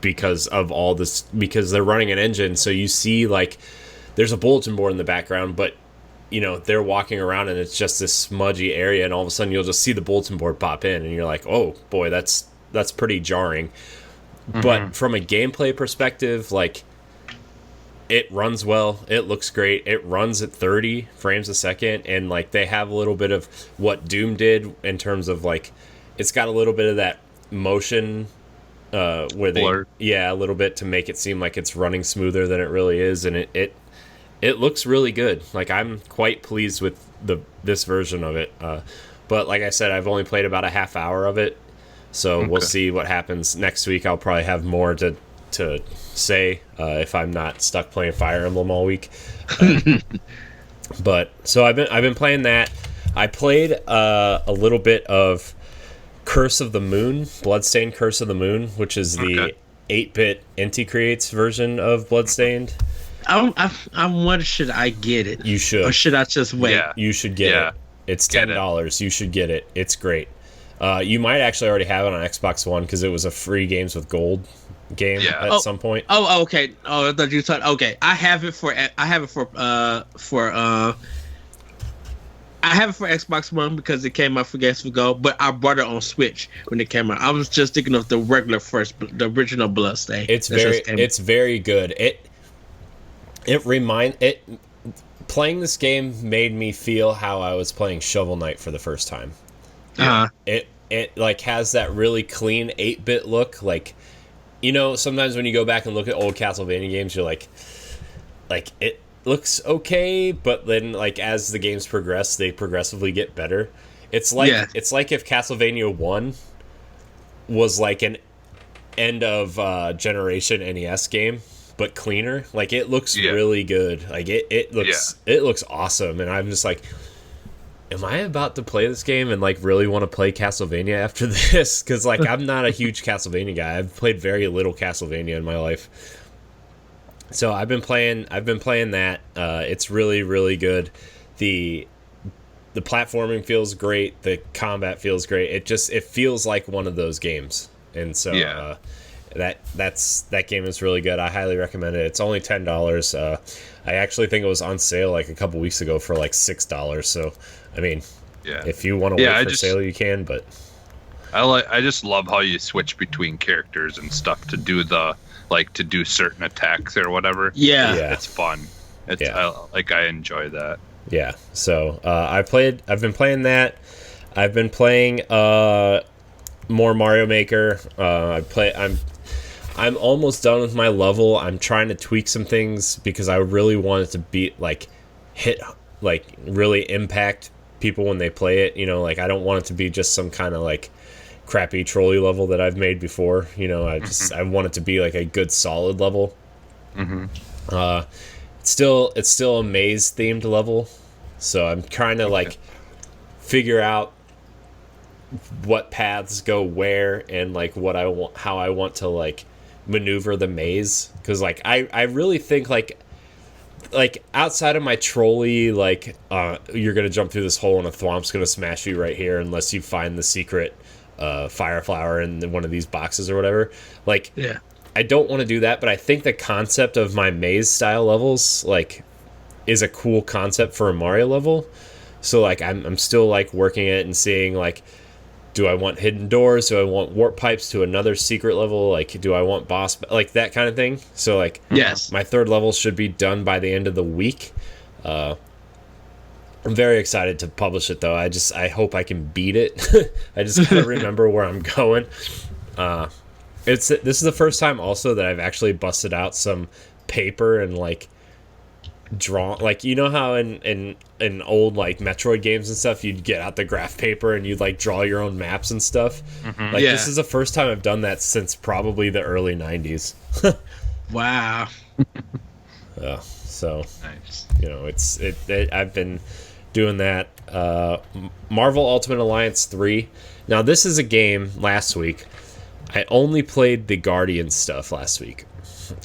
S1: Because of all this, because they're running an engine, so you see, like, there's a bulletin board in the background, but they're walking around and it's just this smudgy area, and all of a sudden you'll just see the bulletin board pop in, and you're like, oh boy, that's pretty jarring. But from a gameplay perspective, like, it runs well, it looks great, it runs at 30 frames a second, and like, they have a little bit of what Doom did in terms of, like, it's got a little bit of that motion where they blur. Yeah, a little bit, to make it seem like it's running smoother than it really is, and it looks really good. Like, I'm quite pleased with this version of it, but like I said, I've only played about a half hour of it, so we'll see what happens next week. I'll probably have more to say if I'm not stuck playing Fire Emblem all week. But so I've been playing that. I played a little bit of Curse of the Moon, Bloodstained Curse of the Moon, which is the 8-bit Inti Creates version of Bloodstained.
S2: I'm wondering, should I get it?
S1: You should.
S2: Or should I just wait?
S1: Yeah. You should get it. It's $10. You should get it. It's great. You might actually already have it on Xbox One, because it was a free Games with Gold game at some point.
S2: Oh, okay. Oh, I thought you said, okay. I have it for Xbox One because it came out for Games with Gold, but I bought it on Switch when it came out. I was just thinking of the original Bloodstained.
S1: It's very good. Playing this game made me feel how I was playing Shovel Knight for the first time. It like has that really clean 8-bit look. Like, sometimes when you go back and look at old Castlevania games, you're like it looks okay, but then, like, as the games progress, they progressively get better. It's like if Castlevania 1 was like an end of generation NES game, but cleaner. Like, it looks really good. Like, it looks awesome, and I'm just like, am I about to play this game and like really want to play Castlevania after this? Because like I'm not a huge Castlevania guy. I've played very little Castlevania in my life. So I've been playing that. It's really really good. The platforming feels great. The combat feels great. It feels like one of those games. And so that game is really good. I highly recommend it. It's only $10. I actually think it was on sale like a couple weeks ago for like $6. So I mean, if you want to wait for sale, you can. But
S3: I just love how you switch between characters and stuff to do to do certain attacks or whatever.
S2: Yeah.
S3: It's fun. I enjoy that.
S1: Yeah. So I've been playing that. I've been playing more Mario Maker. I'm almost done with my level. I'm trying to tweak some things because I really want it to be really impact people when they play it. You know, like I don't want it to be just some kind of like crappy trolley level that I've made before. You know, I want it to be like a good solid level. It's still a maze themed level, so I'm trying to like figure out what paths go where and like how I want to like maneuver the maze, because like I really think like outside of my trolley, like you're gonna jump through this hole and a thwomp's gonna smash you right here unless you find the secret fire flower in one of these boxes or whatever. Like, I don't want to do that, but I think the concept of my maze style levels like is a cool concept for a Mario level. So like I'm still like working it and seeing like, do I want hidden doors? Do I want warp pipes to another secret level? Like, do I want boss, like that kind of thing? So like, my third level should be done by the end of the week. I'm very excited to publish it though. I hope I can beat it. I just gotta remember where I'm going. This is the first time also that I've actually busted out some paper and like draw, like, you know how in old like Metroid games and stuff you'd get out the graph paper and you'd like draw your own maps and stuff. This is the first time I've done that since probably the early 90s.
S2: Wow.
S1: So
S3: Nice.
S1: you know, I've been doing that. Marvel Ultimate Alliance 3. Now this is a game last week. I only played the Guardian stuff last week,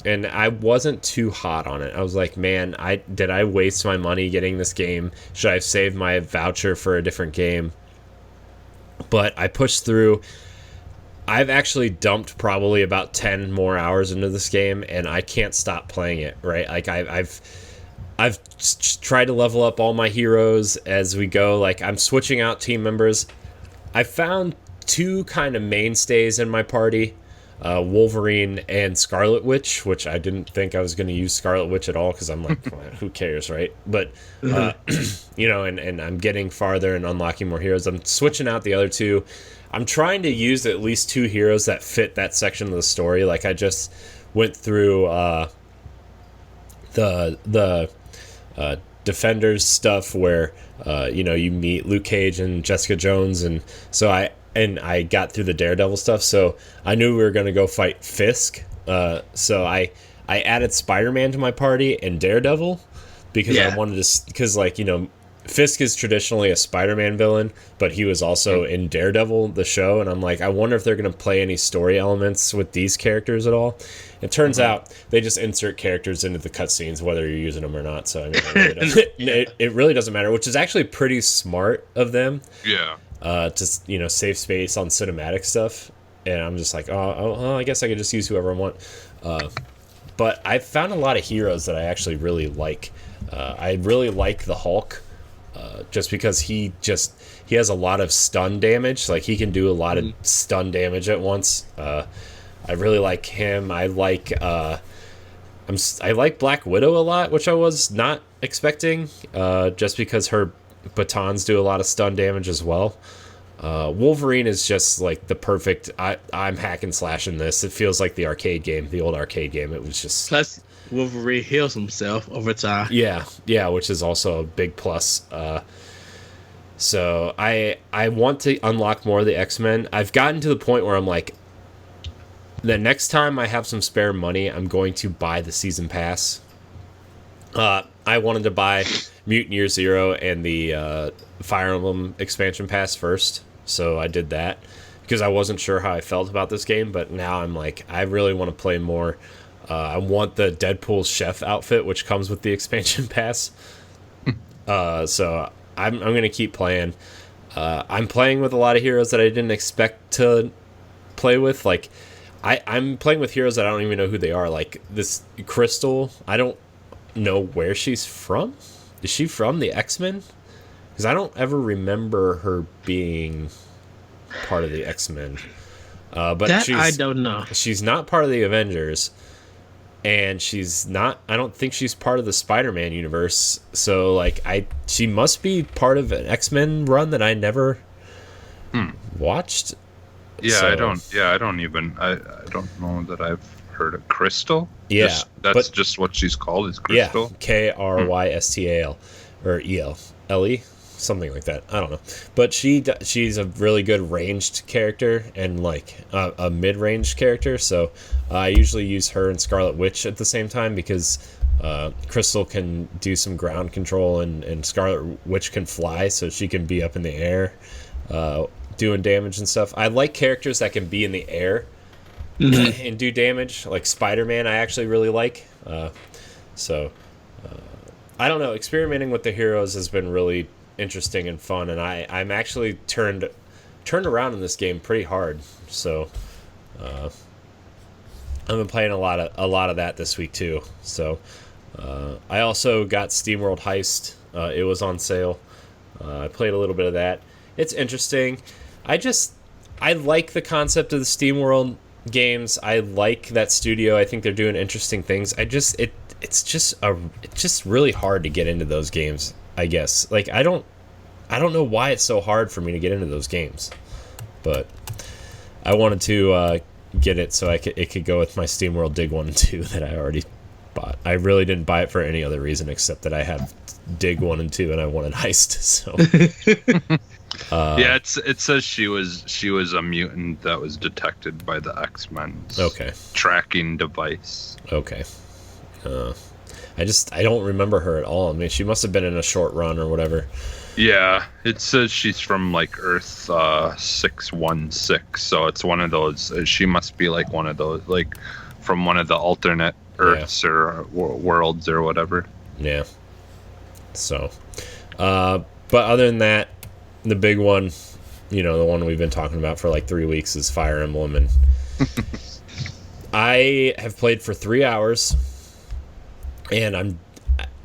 S1: and I wasn't too hot on it. I was like, man, did I waste my money getting this game? Should I have saved my voucher for a different game? But I pushed through. I've actually dumped probably about 10 more hours into this game, and I can't stop playing it, right? Like I've tried to level up all my heroes as we go. Like I'm switching out team members. I found two kind of mainstays in my party, Wolverine and Scarlet Witch, which I didn't think I was going to use Scarlet Witch at all because I'm like, well, who cares, right? But you know, and I'm getting farther and unlocking more heroes. I'm switching out the other two. I'm trying to use at least two heroes that fit that section of the story. Like I just went through the Defenders stuff where you know, you meet Luke Cage and Jessica Jones, and so I got through the Daredevil stuff, so I knew we were going to go fight Fisk. So I added Spider-Man to my party and Daredevil because I wanted to, because like, you know, Fisk is traditionally a Spider-Man villain, but he was also in Daredevil, the show, and I'm like, I wonder if they're going to play any story elements with these characters at all. It turns out they just insert characters into the cutscenes, whether you're using them or not. So I mean, it really doesn't matter, which is actually pretty smart of them.
S3: Yeah.
S1: To, you know, save space on cinematic stuff. And I'm just like, oh, I guess I could just use whoever I want. But I've found a lot of heroes that I actually really like. I really like the Hulk. Just because he has a lot of stun damage. Like he can do a lot of stun damage at once. I really like him. I like Black Widow a lot, which I was not expecting. Just because her batons do a lot of stun damage as well. Wolverine is just like the perfect. I'm hack and slash in this. It feels like the old arcade game. It was just
S2: plus Wolverine heals himself over time.
S1: Yeah, which is also a big plus. So I want to unlock more of the X-Men. I've gotten to the point where I'm like, the next time I have some spare money, I'm going to buy the season pass. I wanted to buy Mutant Year Zero and the Fire Emblem expansion pass first, so I did that because I wasn't sure how I felt about this game. But now I'm like, I really want to play more. I want the Deadpool chef outfit, which comes with the expansion pass. So I'm gonna keep playing. I'm playing with a lot of heroes that I didn't expect to play with. Like, I'm playing with heroes that I don't even know who they are. Like this Crystal, I don't know where she's from. Is she from the X-Men? Because I don't ever remember her being part of the X-Men. But
S2: That I don't know.
S1: she's not part of the Avengers, and she's not. I don't think she's part of the Spider-Man universe. So like, she must be part of an X-Men run that I never watched.
S3: Yeah,
S1: So-
S3: I don't. Yeah, I don't even. I don't know that I've heard of Crystal.
S1: Yeah,
S3: That's just what she's called. Is Crystal.
S1: Yeah, Krystal or ELLE, something like that. I don't know, but she's a really good ranged character and like a mid-range character. So I usually use her and Scarlet Witch at the same time because Crystal can do some ground control and Scarlet Witch can fly, so she can be up in the air doing damage and stuff. I like characters that can be in the air and do damage. Like Spider-Man, I actually really like. So I don't know. Experimenting with the heroes has been really interesting and fun, and I'm actually turned around in this game pretty hard. So I've been playing a lot of that this week too. So I also got SteamWorld Heist. It was on sale. I played a little bit of that. It's interesting. I like the concept of the SteamWorld games. I like that studio. I think they're doing interesting things. It's just really hard to get into those games, I guess. Like I don't know why it's so hard for me to get into those games. But I wanted to get it so it could go with my SteamWorld Dig 1 and 2 that I already bought. I really didn't buy it for any other reason except that I have Dig 1 and 2 and I wanted Heist. So
S3: Yeah, it says she was a mutant that was detected by the X-Men's tracking device.
S1: Okay. I don't remember her at all. I mean, she must have been in a short run or whatever.
S3: Yeah, it says she's from like Earth 616, so it's one of those. She must be like one of those, like from one of the alternate Earths or worlds or whatever.
S1: Yeah. So, but other than that, the big one, the one we've been talking about for like 3 weeks is Fire Emblem, and I have played for 3 hours, and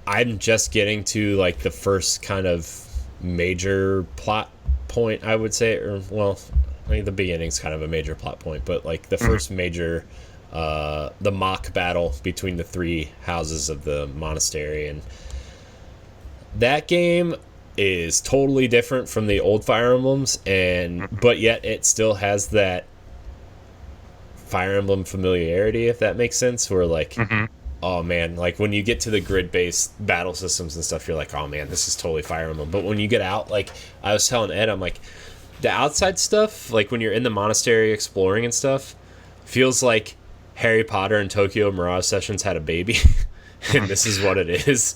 S1: I'm just getting to like the first kind of major plot point, I would say, or well, I think the beginning's kind of a major plot point, but like the first major, the mock battle between the three houses of the monastery, and that game is totally different from the old Fire Emblems, but yet it still has that Fire Emblem familiarity, if that makes sense, where like oh man, like when you get to the grid-based battle systems and stuff, you're like, oh man, this is totally Fire Emblem. But when you get out, like I was telling Ed, I'm like, the outside stuff, like when you're in the monastery exploring and stuff, feels like Harry Potter and Tokyo Mirage Sessions had a baby. And this is what it is.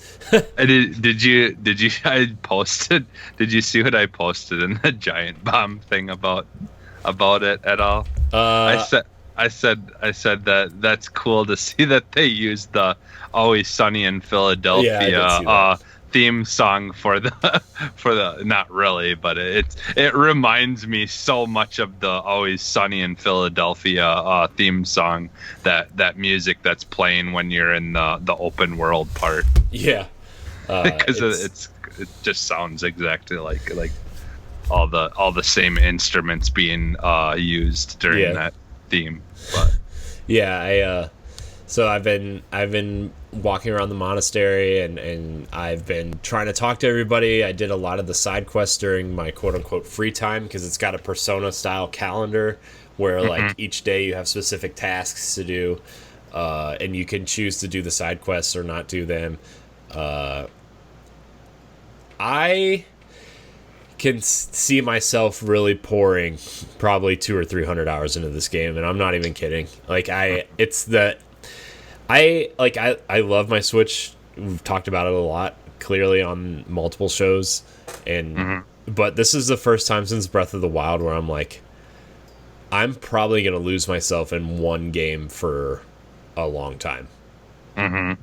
S3: Did you I posted, did you see what I posted in the Giant Bomb thing about it at all? I said that that's cool to see that they used the Always Sunny in Philadelphia theme song for the not really, but it reminds me so much of the Always Sunny in Philadelphia theme song, that music that's playing when you're in the open world part.
S1: Yeah,
S3: because it just sounds exactly like all the same instruments being used during that theme. But
S1: yeah, so I've been walking around the monastery and I've been trying to talk to everybody. I did a lot of the side quests during my quote unquote free time because it's got a Persona style calendar where like each day you have specific tasks to do, and you can choose to do the side quests or not do them. I can see myself really pouring probably 200 or 300 hours into this game, and I'm not even kidding. Like I love my Switch we've talked about it a lot, clearly on multiple shows, and but this is the first time since Breath of the Wild where I'm like, I'm probably gonna lose myself in one game for a long time. And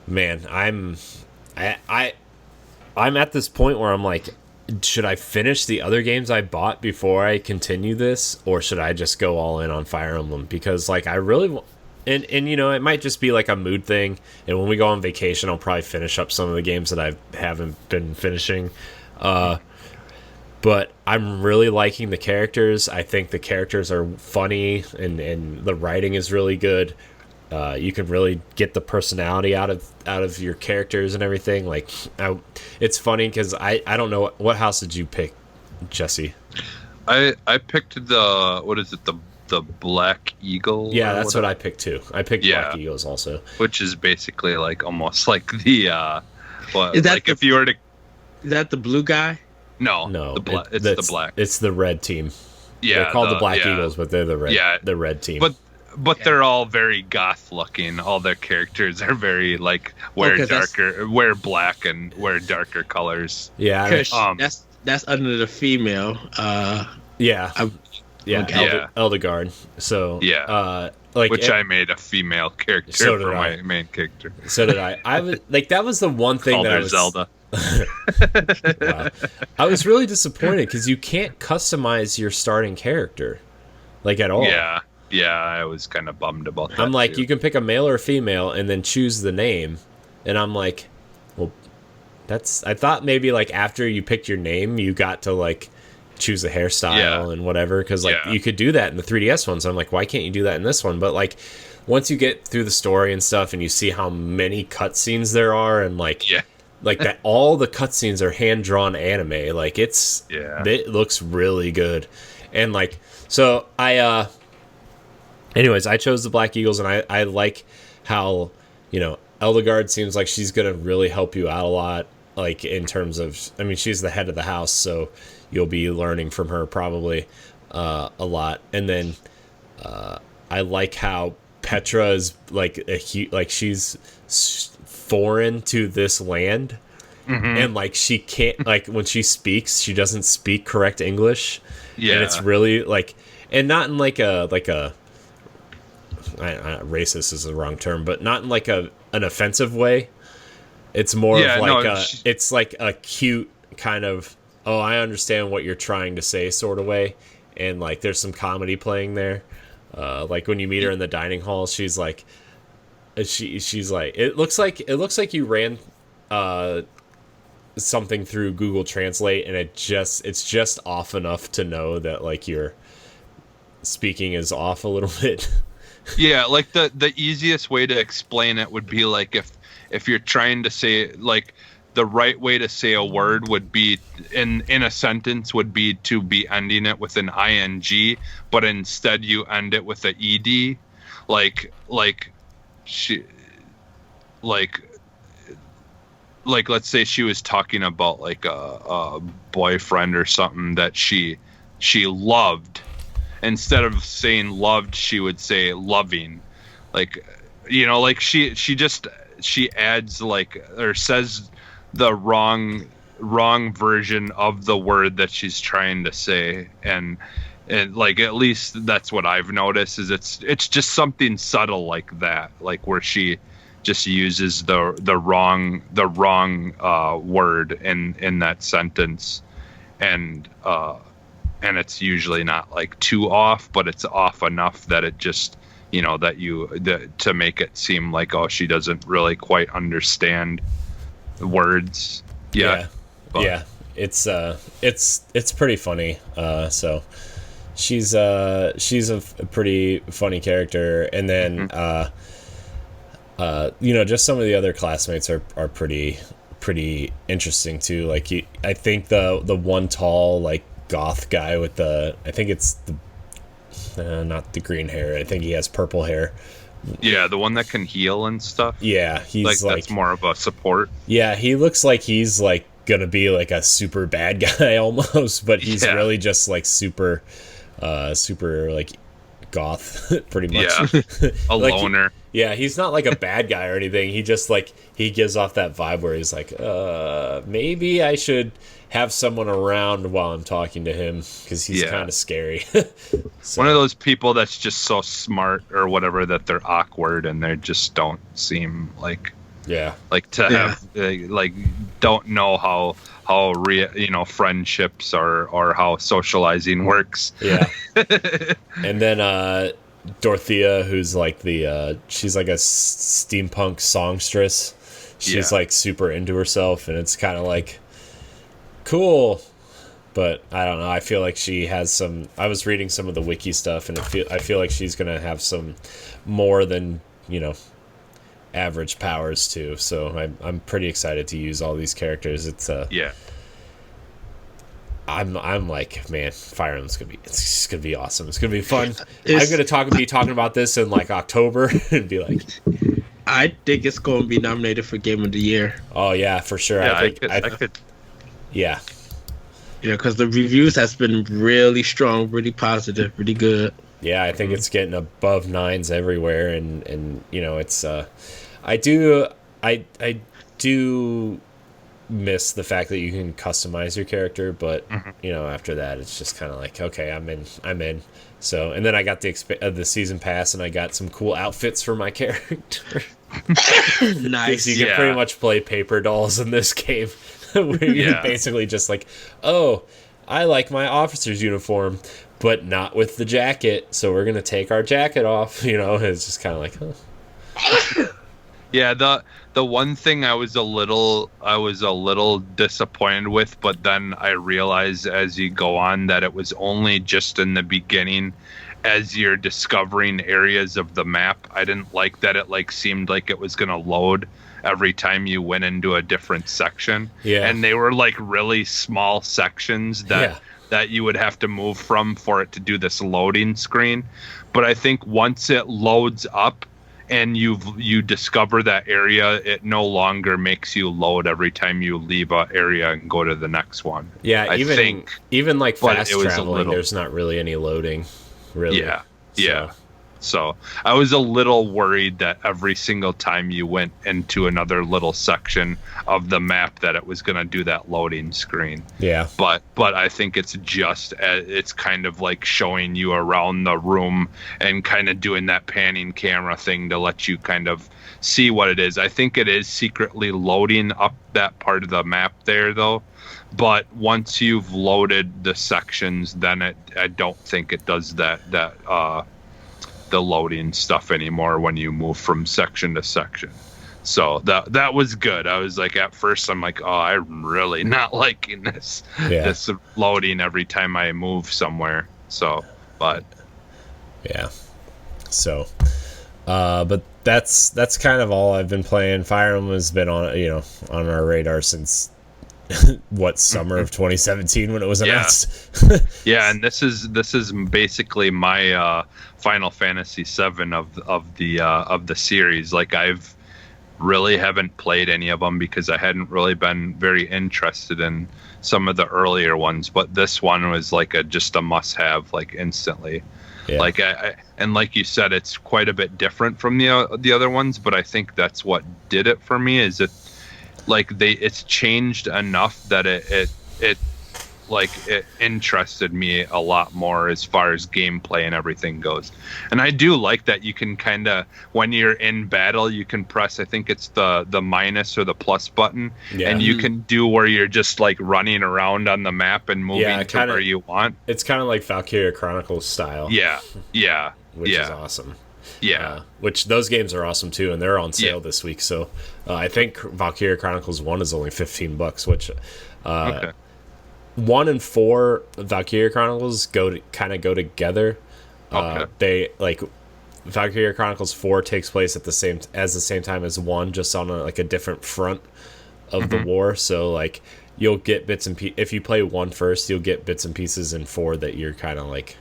S1: man, I'm at this point where I'm like, should I finish the other games I bought before I continue this, or should I just go all in on Fire Emblem? Because like I really and it might just be like a mood thing, and when we go on vacation I'll probably finish up some of the games that I haven't been finishing. But I'm really liking the characters. I think the characters are funny, and the writing is really good. You can really get the personality out of your characters and everything. Like, it's funny because I don't know what house did you pick, Jesse?
S3: I picked the Black Eagle.
S1: Yeah, that's what I picked too. I picked Black Eagles also,
S3: which is basically like almost like the
S2: is that
S3: like if you were to,
S2: is that the blue guy?
S3: No,
S1: it's
S3: the black.
S1: It's the red team.
S3: Yeah,
S1: they're called the Black Eagles, but they're the red. Yeah, the red team.
S3: But they're all very goth looking. All their characters are very like wear black and wear darker colors.
S1: Yeah,
S2: that's under the female.
S1: Eldegard. So
S3: which I made a female character for my main character.
S1: So did I. I was like, that was the one thing that I was
S3: Zelda.
S1: Wow. I was really disappointed because you can't customize your starting character, like, at all.
S3: Yeah, I was kind of bummed about that.
S1: I'm like,
S3: too.
S1: You can pick a male or a female and then choose the name, and I'm like, well, I thought maybe like after you picked your name, you got to like choose a hairstyle and whatever, because like you could do that in the 3DS one. So I'm like, why can't you do that in this one? But like, once you get through the story and stuff, and you see how many cutscenes there are, and like. Like that, all the cutscenes are hand-drawn anime. Like it looks really good, and like so I. Anyways, I chose the Black Eagles, and I like how Eldegard seems like she's gonna really help you out a lot. Like in terms of, I mean, she's the head of the house, so you'll be learning from her probably a lot. And then I like how Petra is like she's foreign to this land, and like she can't, like when she speaks, she doesn't speak correct English, and it's really like, and not in like a racist is the wrong term, but not in like an offensive way. It's more of like it's like a cute kind of, oh, I understand what you're trying to say sort of way, and like there's some comedy playing there. Like when you meet her in the dining hall, she's like. She's like, it looks like you ran something through Google Translate, and it's just off enough to know that like your speaking is off a little bit.
S3: Yeah, like the easiest way to explain it would be like if you're trying to say, like, the right way to say a word would be in a sentence would be to be ending it with an ing, but instead you end it with a ed, like she like let's say she was talking about like a boyfriend or something that she loved. Instead of saying loved, she would say loving. Like, like she adds like, or says the wrong version of the word that she's trying to say, and like, at least that's what I've noticed, is it's just something subtle like that, like where she just uses the wrong word in that sentence, and it's usually not like too off, but it's off enough that it just to make it seem like, oh, she doesn't really quite understand the words.
S1: It's pretty funny. So she's a pretty funny character, and then just some of the other classmates are pretty interesting too. Like I think the one tall like goth guy with I think it's the not the green hair. I think he has purple hair.
S3: Yeah, the one that can heal and stuff.
S1: Yeah, he's like
S3: that's more of a support.
S1: Yeah, he looks like he's like gonna be like a super bad guy almost, but he's really just like super like goth, pretty much.
S3: Yeah, a
S1: Like,
S3: loner.
S1: yeah, he's not like a bad guy or anything. He just like he gives off that vibe where he's like, maybe I should have someone around while I'm talking to him because he's kind of scary. So,
S3: One of those people that's just so smart or whatever that they're awkward and they just don't seem like have like don't know how friendships or how socializing works.
S1: Yeah. And then Dorothea, who's like she's like a steampunk songstress. She's like super into herself, and it's kind of like cool. But I don't know. I feel like she has some. I was reading some of the wiki stuff, and I feel like she's gonna have some more than average powers too. So I'm pretty excited to use all these characters. It's I'm like, man, Fire Emblem's it's gonna be awesome. It's gonna be fun. I'm gonna be talking about this in like October and be like,
S2: I think it's going to be nominated for Game of the Year.
S1: Oh yeah, for sure.
S3: Yeah,
S1: I could. Yeah.
S2: Yeah, because the reviews has been really strong, really positive, really good.
S1: Yeah, I think it's getting above 9s everywhere, and it's I do miss the fact that you can customize your character, but after that it's just kind of like, okay, I'm in. So, and then I got the season pass, and I got some cool outfits for my character.
S2: Nice.
S1: You can pretty much play paper dolls in this game. Where you're basically just like, oh, I like my officer's uniform, but not with the jacket, so we're gonna take our jacket off. It's just kind of like, huh.
S3: Yeah, the one thing I was a little disappointed with, but then I realized as you go on that it was only just in the beginning, as you're discovering areas of the map. I didn't like that it seemed like it was gonna load every time you went into a different section. Yeah. And they were like really small sections that you would have to move from for it to do this loading screen. But I think once it loads up and you discover that area, it no longer makes you load every time you leave an area and go to the next one.
S1: Yeah, even like fast traveling, there's not really any loading, really.
S3: Yeah, yeah. So I was a little worried that every single time you went into another little section of the map that it was going to do that loading screen.
S1: Yeah.
S3: But I think it's kind of like showing you around the room and kind of doing that panning camera thing to let you kind of see what it is. I think it is secretly loading up that part of the map there, though. But once you've loaded the sections, then I don't think it does the loading stuff anymore when you move from section to section. So that was good. I was like, at first I'm like, oh, I'm really not liking this loading every time I move somewhere. So, but
S1: yeah. So, but that's kind of all I've been playing. Fire Emblem has been on our radar since summer of 2017 when it was announced.
S3: Yeah, and this is basically my Final Fantasy VII of the series. Like, I've really haven't played any of them because I hadn't really been very interested in some of the earlier ones, but this one was like just a must-have, like instantly. Yeah. Like and like you said, it's quite a bit different from the other ones, but I think that's what did it for me. Is it like it's changed enough that it interested me a lot more as far as gameplay and everything goes. And I do like that you can kind of, when you're in battle, you can press, I think it's the minus or the plus button, and you can do where you're just like running around on the map and moving to where you want.
S1: It's kind of like Valkyria Chronicles style.
S3: Yeah.
S1: Which is awesome.
S3: Yeah.
S1: Which those games are awesome too, and they're on sale this week. So I think Valkyria Chronicles 1 is only $15, which 1 and 4 Valkyria Chronicles go together. They like Valkyria Chronicles 4 takes place at the same time as 1, just on a different front of the war. So like you'll get bits and if you play 1 first, you'll get bits and pieces in 4 that you're kind of like,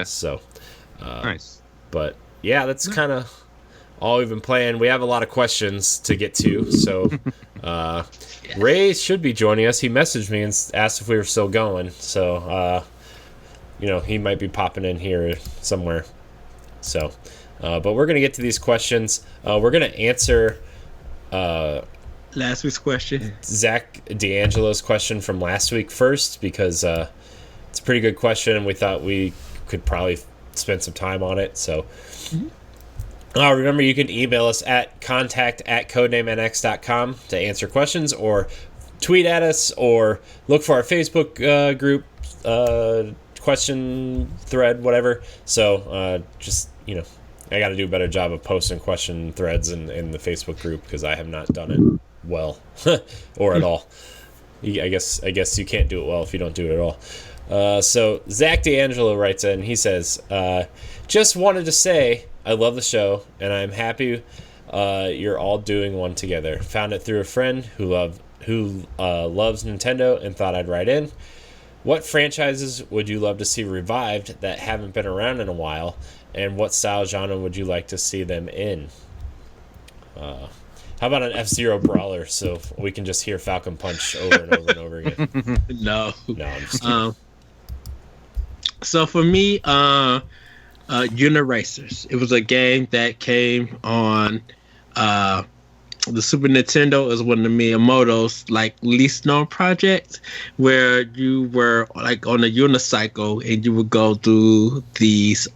S1: So
S3: nice.
S1: But yeah, that's kind of all we've been playing. We have a lot of questions to get to, so Ray should be joining us. He messaged me and asked if we were still going. So he might be popping in here somewhere. So, but we're gonna get to these questions. We're gonna answer
S2: last week's question,
S1: Zach D'Angelo's question from last week first, because it's a pretty good question, and we thought we could probably spend some time on it. So, remember, you can email us at contact@codenamenx.com to answer questions, or tweet at us, or look for our Facebook group question thread, whatever. So just, I got to do a better job of posting question threads in the Facebook group, because I have not done it well or at all. I guess you can't do it well if you don't do it at all. So Zach D'Angelo writes in. He says, just wanted to say I love the show, and I'm happy you're all doing one together. Found it through a friend who loves Nintendo and thought I'd write in. What franchises would you love to see revived that haven't been around in a while, and what style genre would you like to see them in? How about an F-Zero brawler, so we can just hear Falcon Punch over and over and over again?
S2: No,
S1: I'm just kidding.
S2: So for me, Unit Racers. It was a game that came on the Super Nintendo. Is one of Miyamoto's least known projects, where you were on a unicycle and you would go through these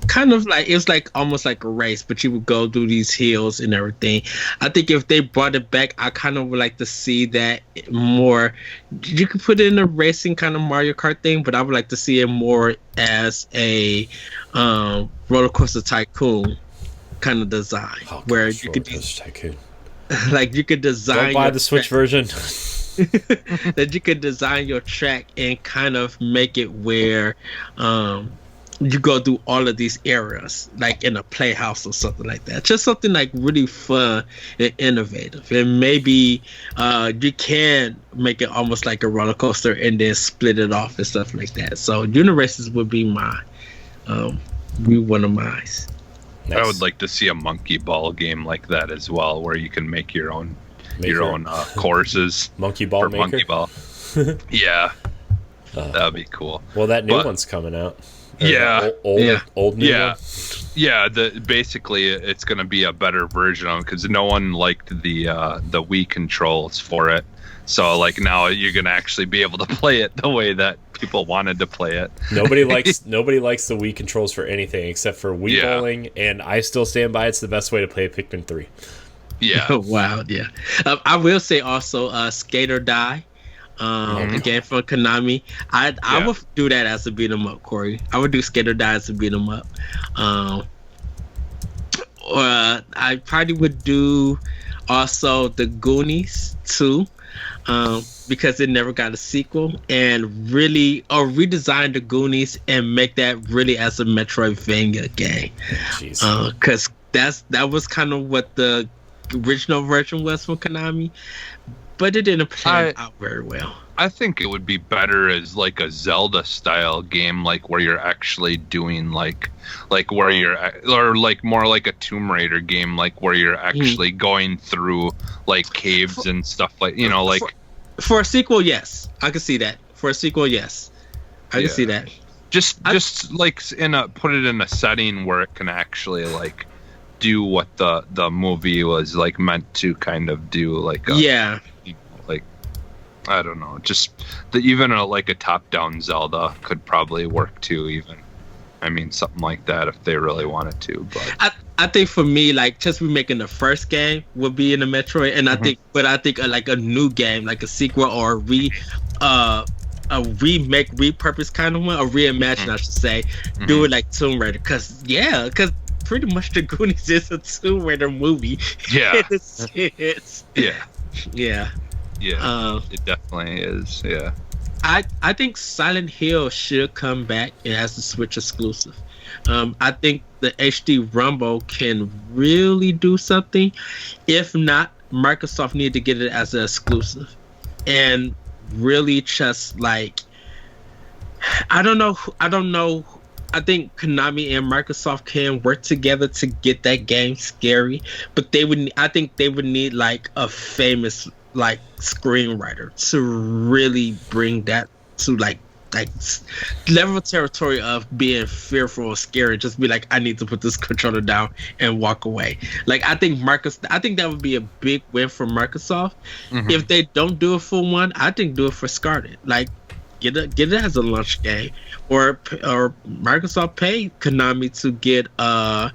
S2: kind of it was almost like a race, but you would go through these hills and everything. I think if they brought it back, I kind of would like to see that more. You could put it in a racing kind of Mario Kart thing, but I would like to see it more as a roller coaster tycoon kind of design, where you could
S1: tycoon.
S2: You could design.
S1: Don't buy the Switch version.
S2: That you could design your track and kind of make it where you go through all of these areas, in a playhouse or something like that. Just something really fun and innovative. And maybe you can make it almost like a roller coaster and then split it off and stuff like that. So Unit Races would be one of mine.
S3: Nice. I would like to see a monkey ball game like that as well, where you can make your own courses.
S1: Monkey ball maker.
S3: Monkey ball. Yeah, that'd be cool.
S1: Well, that new one's coming out.
S3: Old
S1: new one.
S3: Yeah. Basically, it's going to be a better version of it, because no one liked the Wii controls for it. So now you're going to actually be able to play it the way that people wanted to play it.
S1: Nobody likes the Wii controls for anything except for Wii bowling, and I still stand by it's the best way to play Pikmin 3.
S3: Yeah.
S2: Wow. Yeah. I will say also, Skate or Die. A game from Konami. I would do that as a beat 'em up, Corey. I would do Skate or Die as a beat 'em up. Or I probably would do also the Goonies too, because it never got a sequel, and really redesign the Goonies and make that really as a Metroidvania game. Because that was kind of what the original version was from Konami. But it didn't play out very well.
S3: I think it would be better as a Zelda style game, where you're actually doing where you're, or more like a Tomb Raider game, where you're actually going through caves and stuff
S2: For a sequel, yes, I could see that. For a sequel, yes, I can see that.
S3: Just put it in a setting where it can actually do what the movie was meant to kind of do, I don't know, just even a top-down Zelda could probably work too. Even, I mean, something like that if they really wanted to. But
S2: I think for me, just remaking the first game would be in the Metroid, and I think a new game, a sequel or a remake, repurpose kind of one, a reimagine, I should say, do it like Tomb Raider, because pretty much the Goonies is a Tomb Raider movie.
S3: Yeah.
S2: Yeah,
S3: it definitely is. Yeah,
S2: I think Silent Hill should come back as a Switch exclusive. I think the HD Rumble can really do something. If not, Microsoft need to get it as an exclusive, and really just I don't know. I think Konami and Microsoft can work together to get that game scary, but I think they would need a famous screenwriter to really bring that to like level of territory of being fearful or scary. Just be like, I need to put this controller down and walk away. Like I think that would be a big win for Microsoft. If they don't do it for one, I think do it for Scarlet. Like get it as a launch game, or Microsoft pay Konami to get the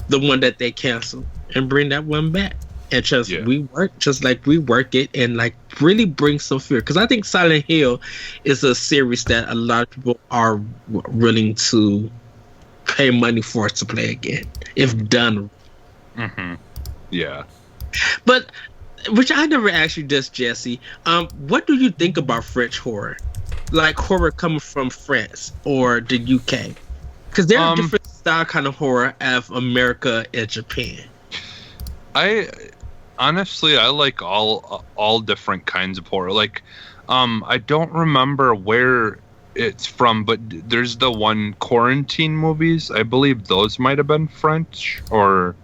S2: one that they canceled and bring that one back. And we work it and like really bring some fear, because I think Silent Hill is a series that a lot of people are willing to pay money for us to play again if done.
S3: Yeah.
S2: But which I never asked you this, Jesse. What do you think about French horror? Like horror coming from France or the UK? Because there are different style kind of horror of America and Japan.
S3: Honestly, I like all different kinds of horror. Like, I don't remember where it's from, but there's the one Quarantine movies. I believe those might have been French, or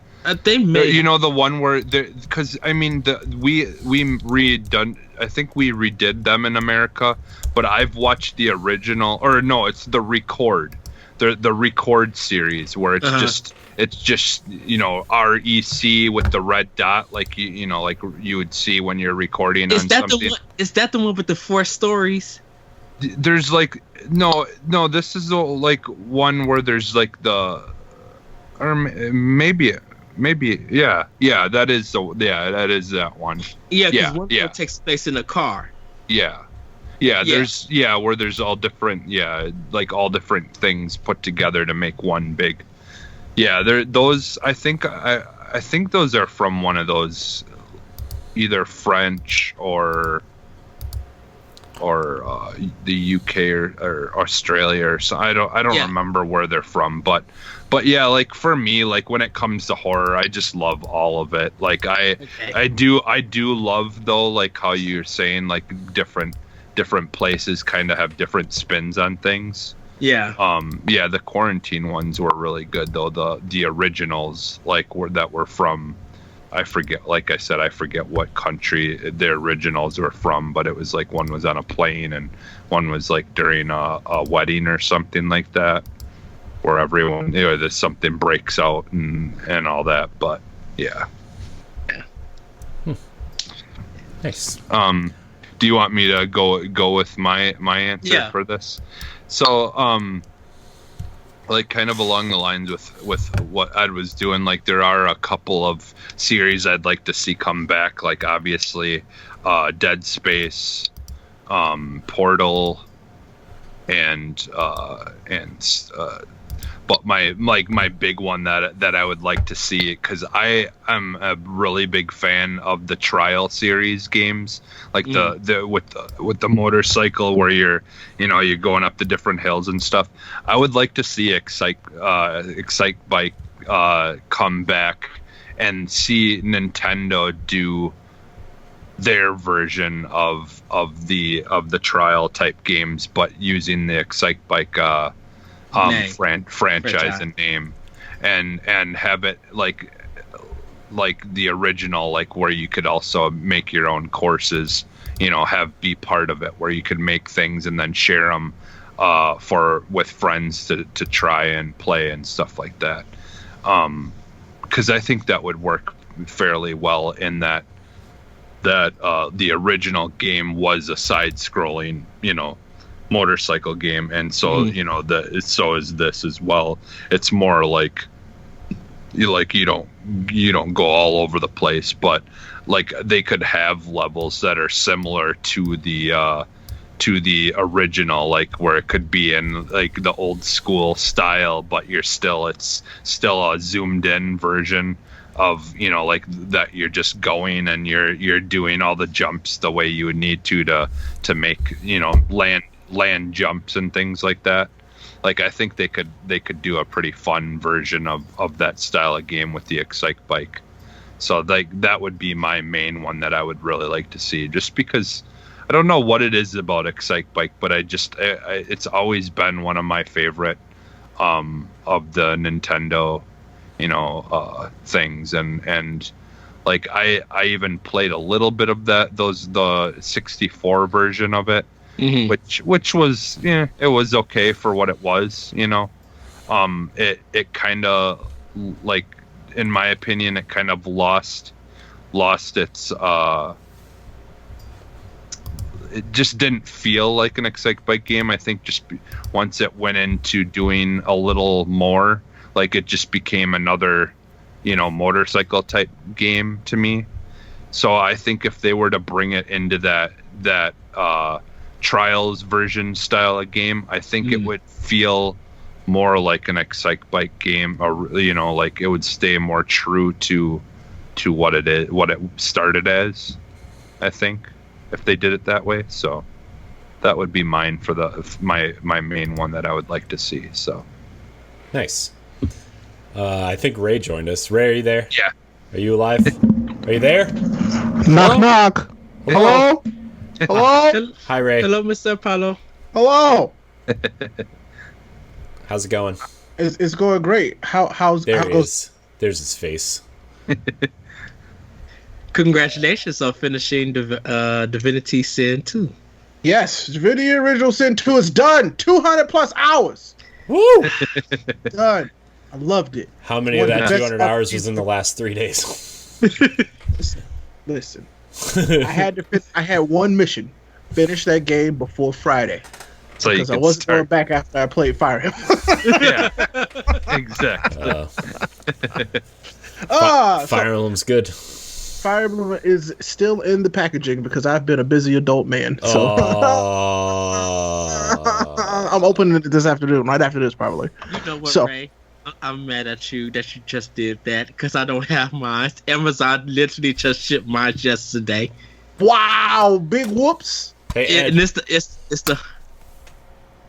S2: they may.
S3: You know, the one where because I mean we redone. I think we redid them in America, but I've watched the original, or no, it's the Record. The Record series where it's just you know REC with the red dot, like you know like you would see when you're recording on something.
S2: Is that the one with the 4 stories?
S3: There's like no this is like one where there's like the, or maybe that is that one.
S2: Yeah, because one takes place in a car.
S3: There's where there's all different like all different things put together to make one big. Those I think those are from one of those, either French or the UK or Australia or so. I don't remember where they're from, but yeah, like for me, like when it comes to horror, I just love all of it. Like I do love though, like how you're saying, like different places kind of have different spins on things. The Quarantine ones were really good though. The originals that were from, I forget, like I said, I forget what country the originals were from, but it was like one was on a plane and one was like during a wedding or something like that, where everyone, you know, there's something breaks out and all that. But yeah.
S1: Nice.
S3: Do you want me to go with my answer for this? So, like kind of along the lines with what Ed was doing, like there are a couple of series I'd like to see come back, like obviously Dead Space, Portal, and but my big one that I would like to see, because I am a really big fan of the Trial series games, like the with the motorcycle where you're going up the different hills and stuff. I would like to see Excite Bike come back and see Nintendo do their version of the Trial type games, but using the Excite Bike franchise and name, and have it like the original, like where you could also make your own courses, be part of it, where you could make things and then share them with friends to try and play and stuff like that. Because I think that would work fairly well in that the original game was a side-scrolling, motorcycle game, and so so is this as well. It's more like you don't go all over the place, but like they could have levels that are similar to the original, like where it could be in like the old school style, but it's still a zoomed in version of like that you're just going and you're doing all the jumps the way you would need to make land jumps and things like that. Like I think they could do a pretty fun version of that style of game with the Excite Bike. So like that would be my main one that I would really like to see, just because I don't know what it is about Excite Bike, but it's always been one of my favorite of the Nintendo things, and like I even played a little bit of the 64 version of it, which was it was okay for what it was. It kind of, like, in my opinion, it kind of lost its it just didn't feel like an Excitebike game. I think once it went into doing a little more, like, it just became another, motorcycle type game to me. So I think if they were to bring it into that Trials version style of game, I think it would feel more like an Excitebike game, or like it would stay more true to what it started as, I think, if they did it that way. So that would be mine for my main one that I would like to see. So
S1: nice. I think Ray joined us. Ray, are you there?
S3: Yeah.
S1: Are you alive? Are you there?
S4: Knock, knock. Hello? Hello?
S1: Hi, Ray.
S2: Hello, Mr. Paulo.
S4: Hello?
S1: How's it going?
S4: It's going great. How's
S1: There
S4: how
S1: he
S4: goes?
S1: is. There's his face.
S2: Congratulations on finishing Divinity Sin 2.
S4: Yes, Divinity Original Sin 2 is done. 200 plus hours.
S1: Woo!
S4: Done. I loved it.
S1: How many
S4: One
S1: of
S4: of
S1: that
S4: the best
S1: 200 hours was in the last 3 days?
S4: Listen. I had one mission. Finish that game before Friday.
S3: So
S4: because I wasn't going back after I played Fire Emblem.
S3: Yeah, exactly.
S1: Fire Emblem's good.
S4: Fire Emblem is still in the packaging because I've been a busy adult man. So I'm opening it this afternoon, right after this, probably.
S2: You know what, Ray? I'm mad at you that you just did that because I don't have mine. Amazon literally just shipped mine yesterday.
S4: Wow, big whoops!
S1: Hey,
S2: And it's the.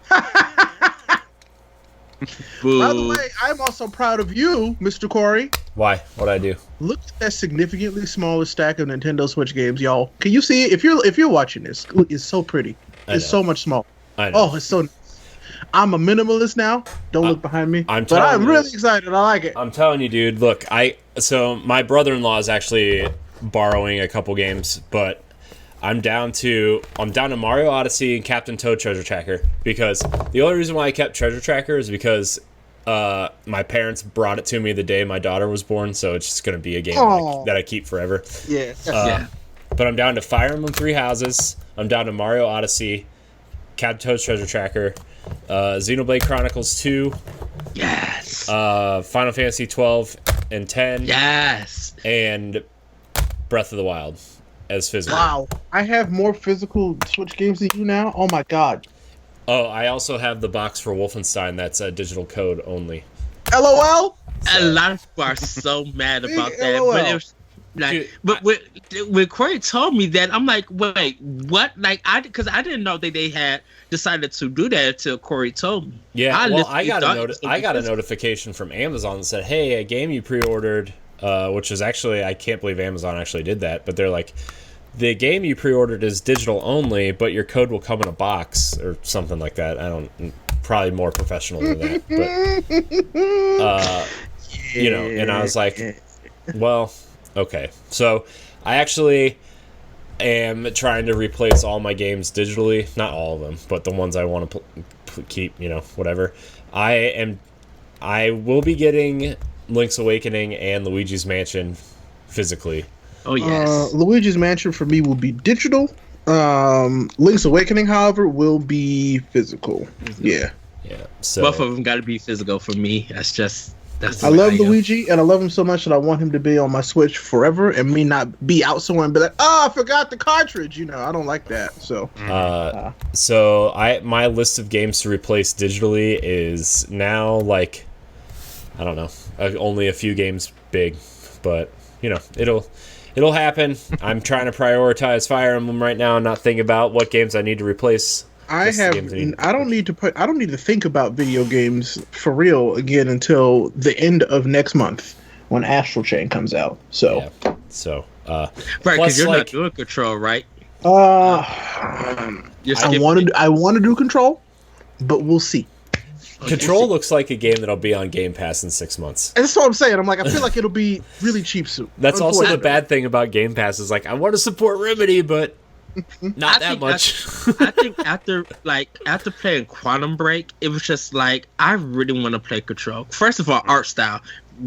S4: By the way, I'm also proud of you, Mr. Corey.
S1: why? What'd I do?
S4: Look at that significantly smaller stack of Nintendo Switch games, y'all. Can you see it? If you're watching this, it's so pretty. It's so much smaller.
S1: I know.
S4: Oh, it's so nice. I'm a minimalist now. Don't look behind me.
S1: I'm
S4: really excited. I like it.
S1: I'm telling you, dude. Look, so my brother-in-law is actually borrowing a couple games, but I'm down to Mario Odyssey and Captain Toad Treasure Tracker, because the only reason why I kept Treasure Tracker is because my parents brought it to me the day my daughter was born, so it's just gonna be a game that I keep forever.
S4: Yeah.
S1: But I'm down to Fire Emblem Three Houses. I'm down to Mario Odyssey, Captain Toad's Treasure Tracker, Xenoblade Chronicles 2.
S2: Yes.
S1: Final Fantasy 12 and 10.
S2: Yes.
S1: And Breath of the Wild as physical.
S4: Wow. I have more physical Switch games than you now. Oh my god.
S1: Oh, I also have the box for Wolfenstein that's a digital code only.
S4: LOL.
S2: A lot of people are so mad about that,
S4: LOL.
S2: but it was like,
S1: Dude,
S2: but when Corey told me that, I'm like, wait, what? Like, because I didn't know that they had decided to do that until Corey told me.
S1: Yeah, I
S2: literally
S1: got
S2: thought it was
S1: I got a notification from Amazon that said, "Hey, a game you pre-ordered," which is actually, I can't believe Amazon actually did that, but they're like, the game you pre-ordered is digital only, but your code will come in a box or something like that. I don't, probably more professional than that, but and I was like, well, okay. So I actually am trying to replace all my games digitally, not all of them, but the ones I want to keep, whatever. I will be getting Link's Awakening and Luigi's Mansion physically.
S2: Oh yes.
S4: Luigi's Mansion for me will be digital. Link's Awakening, however, will be physical. Yeah.
S1: Yeah. So
S2: Both of them got to be physical for me. That's
S4: I love Luigi, and I love him so much that I want him to be on my Switch forever, and me not be out somewhere and be like, "Oh, I forgot the cartridge." I don't like that. So,
S1: so my list of games to replace digitally is now like, I don't know, only a few games big, but it'll happen. I'm trying to prioritize Fire Emblem right now and not think about what games I need to replace. I
S4: don't need to think about video games for real again until the end of next month when Astral Chain comes out. So,
S1: yeah. So,
S2: right, because you're not doing Control, right?
S4: I want to do Control, but we'll see.
S1: Control looks like a game that'll be on Game Pass in 6 months.
S4: And that's what I'm saying. I'm like, I feel like it'll be really cheap soon.
S1: That's also the bad thing about Game Pass is like, I want to support Remedy, but Not that much.
S2: I think after playing Quantum Break, it was just like I really want to play Control. First of all, art style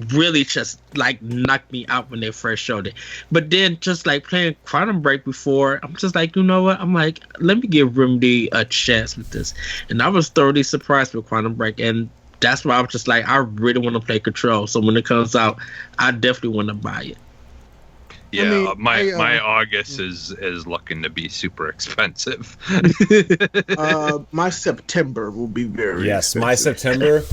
S2: really just like knocked me out when they first showed it. But then just like playing Quantum Break before, I'm just like, you know what? I'm like, let me give Remedy a chance with this. And I was thoroughly surprised with Quantum Break, and that's why I was just like, I really want to play Control. So when it comes out, I definitely want to buy it.
S3: Yeah,
S4: I mean,
S3: my August is looking to be super expensive.
S4: My September will be very expensive.
S1: My September.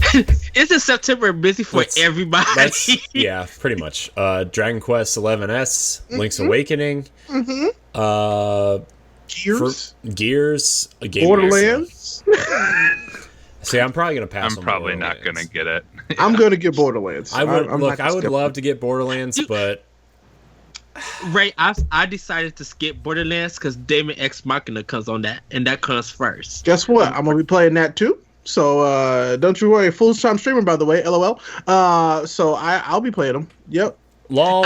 S2: Isn't September busy for everybody?
S1: Yeah, pretty much. Dragon Quest XI S, Link's Awakening, Gears,
S4: Borderlands.
S1: See, I'm probably gonna pass.
S3: I'm probably not gonna get it.
S4: I'm gonna get Borderlands.
S1: I would love to get Borderlands, but
S2: Ray, I decided to skip Borderlands because Damon X Machina comes on that, and that comes first.
S4: Guess what? I'm gonna be playing that too. So don't you worry. Full time streamer, by the way. LOL. So I'll be playing them. Yep.
S1: Lol.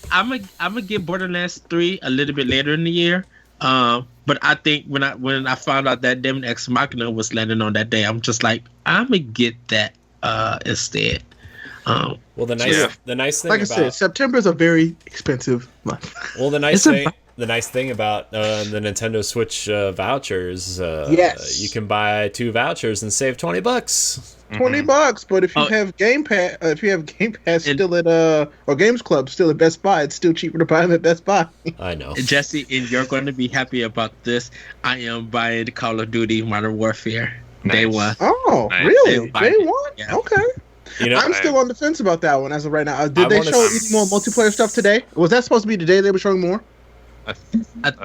S2: I'm gonna get Borderlands 3 a little bit later in the year. But I think when I found out that Demon X Machina was landing on that day, I'm just like, I'm gonna get that instead.
S1: Well, the nice thing,
S4: like I said, September is a very expensive month.
S1: Well, the nice thing about the Nintendo Switch vouchers,
S4: yes,
S1: you can buy 2 vouchers and save $20.
S4: $20, but if you have Game Pass, still at or Games Club still at Best Buy, it's still cheaper to buy them at Best Buy.
S1: I know,
S2: Jesse, and you're going to be happy about this. I am buying Call of Duty Modern Warfare Day 1.
S4: Oh,
S3: nice.
S4: really? Day 1?
S2: Yeah.
S4: Okay. I'm still on the fence about that one as of right now. Did they show any more multiplayer stuff today? Was that supposed to be today they were showing more?
S3: I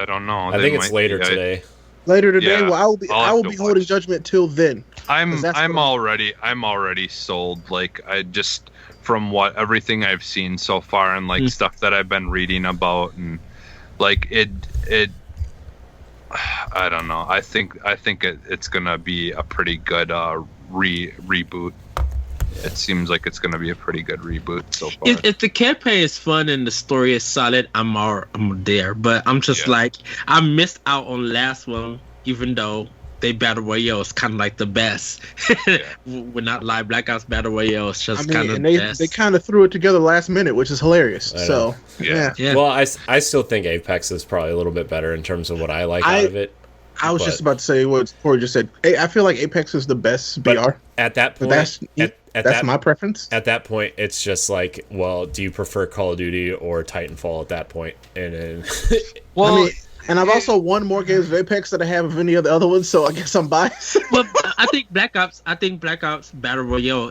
S3: don't know.
S1: I think it's later today.
S4: Later today.
S3: Yeah,
S4: Well, I will be holding judgment till then.
S3: I'm already sold. Like, I just, from everything I've seen so far and like stuff that I've been reading about, and like it I don't know. I think it's gonna be a pretty good reboot. It seems like it's going to be a pretty good reboot so far.
S2: If the campaign is fun and the story is solid, I'm there. But I'm just like, I missed out on last one, even though they Battle Royale is kind of like the best. We're not live. Black Ops Battle Royale is just kind of the best.
S4: They kind of threw it together last minute, which is hilarious. So, yeah.
S1: Well, I still think Apex is probably a little bit better in terms of what I like out of it.
S4: I was just about to say what Corey just said. I feel like Apex is the best BR.
S1: At that point,
S4: that's my preference.
S1: At that point, it's just like, well, do you prefer Call of Duty or Titanfall at that point? And
S2: well,
S4: and I've also won more games of Apex than I have of any of the other ones, so I guess I'm biased.
S2: Well, I think Black Ops Battle Royale,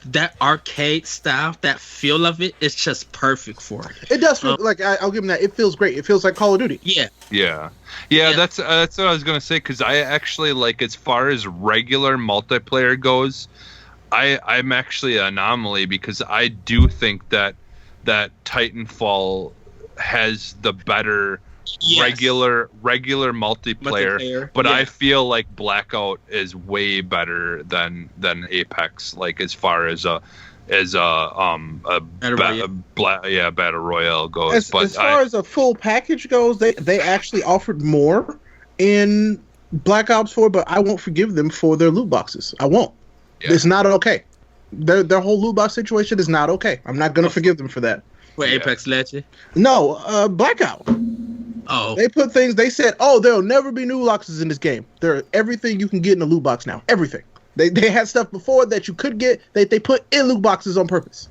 S2: that arcade style, that feel of it, is just perfect for it.
S4: It does feel like I'll give them that. It feels great. It feels like Call of Duty.
S3: Yeah. That's what I was gonna say, because I actually, like, as far as regular multiplayer goes, I'm actually an anomaly, because I do think that Titanfall has the better regular multiplayer, but I feel like Blackout is way better than Apex, like as far as a battle royale goes.
S4: As far as a full package goes, they actually offered more in Black Ops 4, but I won't forgive them for their loot boxes. I won't. It's not okay. Their whole loot box situation is not okay. I'm not gonna forgive them for that.
S2: For Apex Legends?
S4: No, Blackout.
S2: Oh.
S4: They put things. They said, there'll never be new boxes in this game. There, everything you can get in a loot box now. Everything. They had stuff before that you could get. They put in loot boxes on purpose.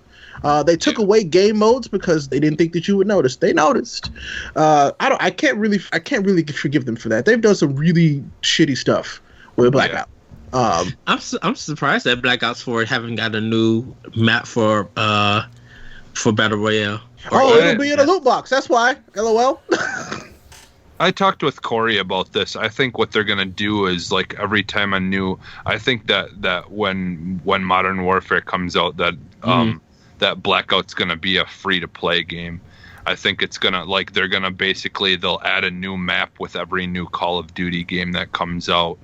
S4: They took away game modes because they didn't think that you would notice. They noticed. I can't really forgive them for that. They've done some really shitty stuff with Blackout.
S2: I'm surprised that Black Ops 4 haven't got a new map for Battle Royale.
S4: It'll be in a loot box. That's why. LOL.
S3: I talked with Corey about this. I think what they're gonna do is, like, every time I think that when Modern Warfare comes out, that that Blackout's gonna be a free to play game. I think it's gonna, like, they'll add a new map with every new Call of Duty game that comes out.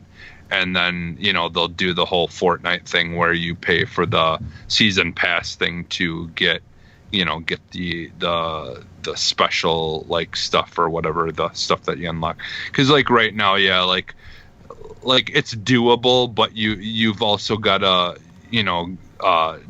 S3: And then, they'll do the whole Fortnite thing where you pay for the season pass thing to get get the special like stuff or whatever, the stuff that you unlock. Because like right now, yeah, like it's doable, but you've also got to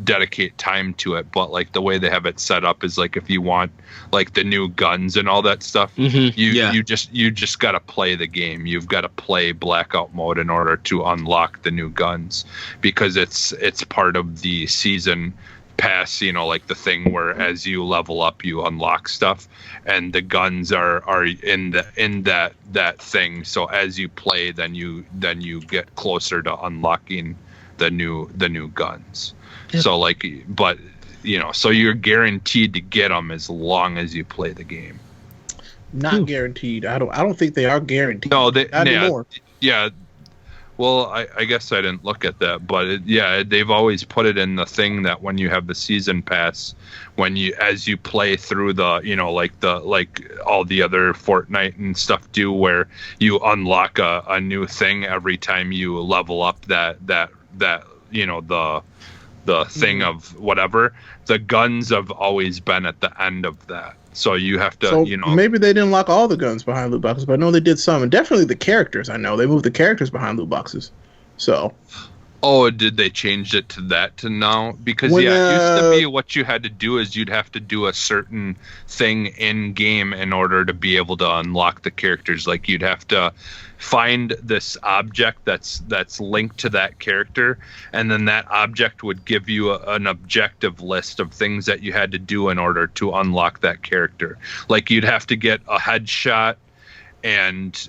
S3: dedicate time to it. But like the way they have it set up is like if you want like the new guns and all that stuff, you just got to play the game. You've got to play blackout mode in order to unlock the new guns, because it's part of the season pass, like the thing where as you level up you unlock stuff, and the guns are in that thing. So as you play, then you get closer to unlocking the new guns. Yep. So like, but so you're guaranteed to get them as long as you play the game.
S4: Not guaranteed. I don't think they are guaranteed.
S3: No,
S4: not anymore.
S3: Yeah. Well, I guess I didn't look at that, but they've always put it in the thing that when you have the season pass, as you play through the like all the other Fortnite and stuff do, where you unlock a new thing every time you level up that the thing of whatever, the guns have always been at the end of that. So you have to,
S4: maybe they didn't lock all the guns behind loot boxes, but I know they did some, and definitely the characters. I know they moved the characters behind loot boxes. So,
S3: did they change it to now? Because it used to be what you had to do is you'd have to do a certain thing in game in order to be able to unlock the characters. Like you'd have to find this object that's linked to that character, and then that object would give you an objective list of things that you had to do in order to unlock that character. Like you'd have to get a headshot and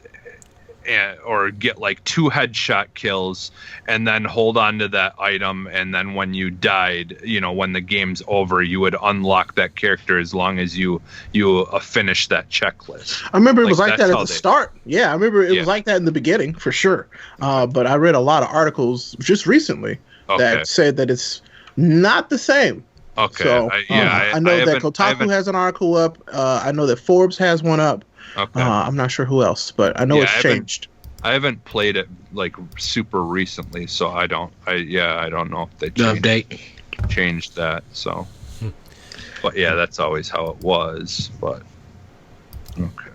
S3: or get like 2 headshot kills and then hold on to that item, and then when you died, when the game's over, you would unlock that character as long as you finish that checklist.
S4: I remember it was like that at the start. Yeah, I remember it was like that in the beginning for sure. But I read a lot of articles just recently that said that it's not the same.
S3: Okay.
S4: So, I know that Kotaku has an article up. I know that Forbes has one up.
S3: Okay.
S4: I'm not sure who else, but I know it's changed.
S3: I haven't played it like super recently, so I don't know if they changed that. So, but yeah, that's always how it was. But okay,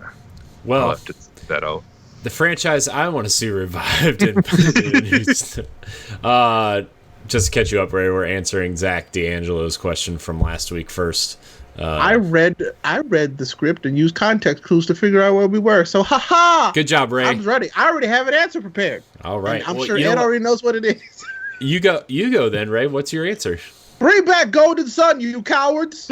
S1: well,
S3: I'll have to check that out.
S1: The franchise I want to see revived just to catch you up, Ray, we're answering Zach D'Angelo's question from last week first.
S4: I read the script and used context clues to figure out where we were. So, haha!
S1: Good job, Ray.
S4: I was ready. I already have an answer prepared.
S1: All right.
S4: And I'm sure Ed already knows what it is.
S1: You go then, Ray. What's your answer?
S4: Bring back Golden Sun, you cowards!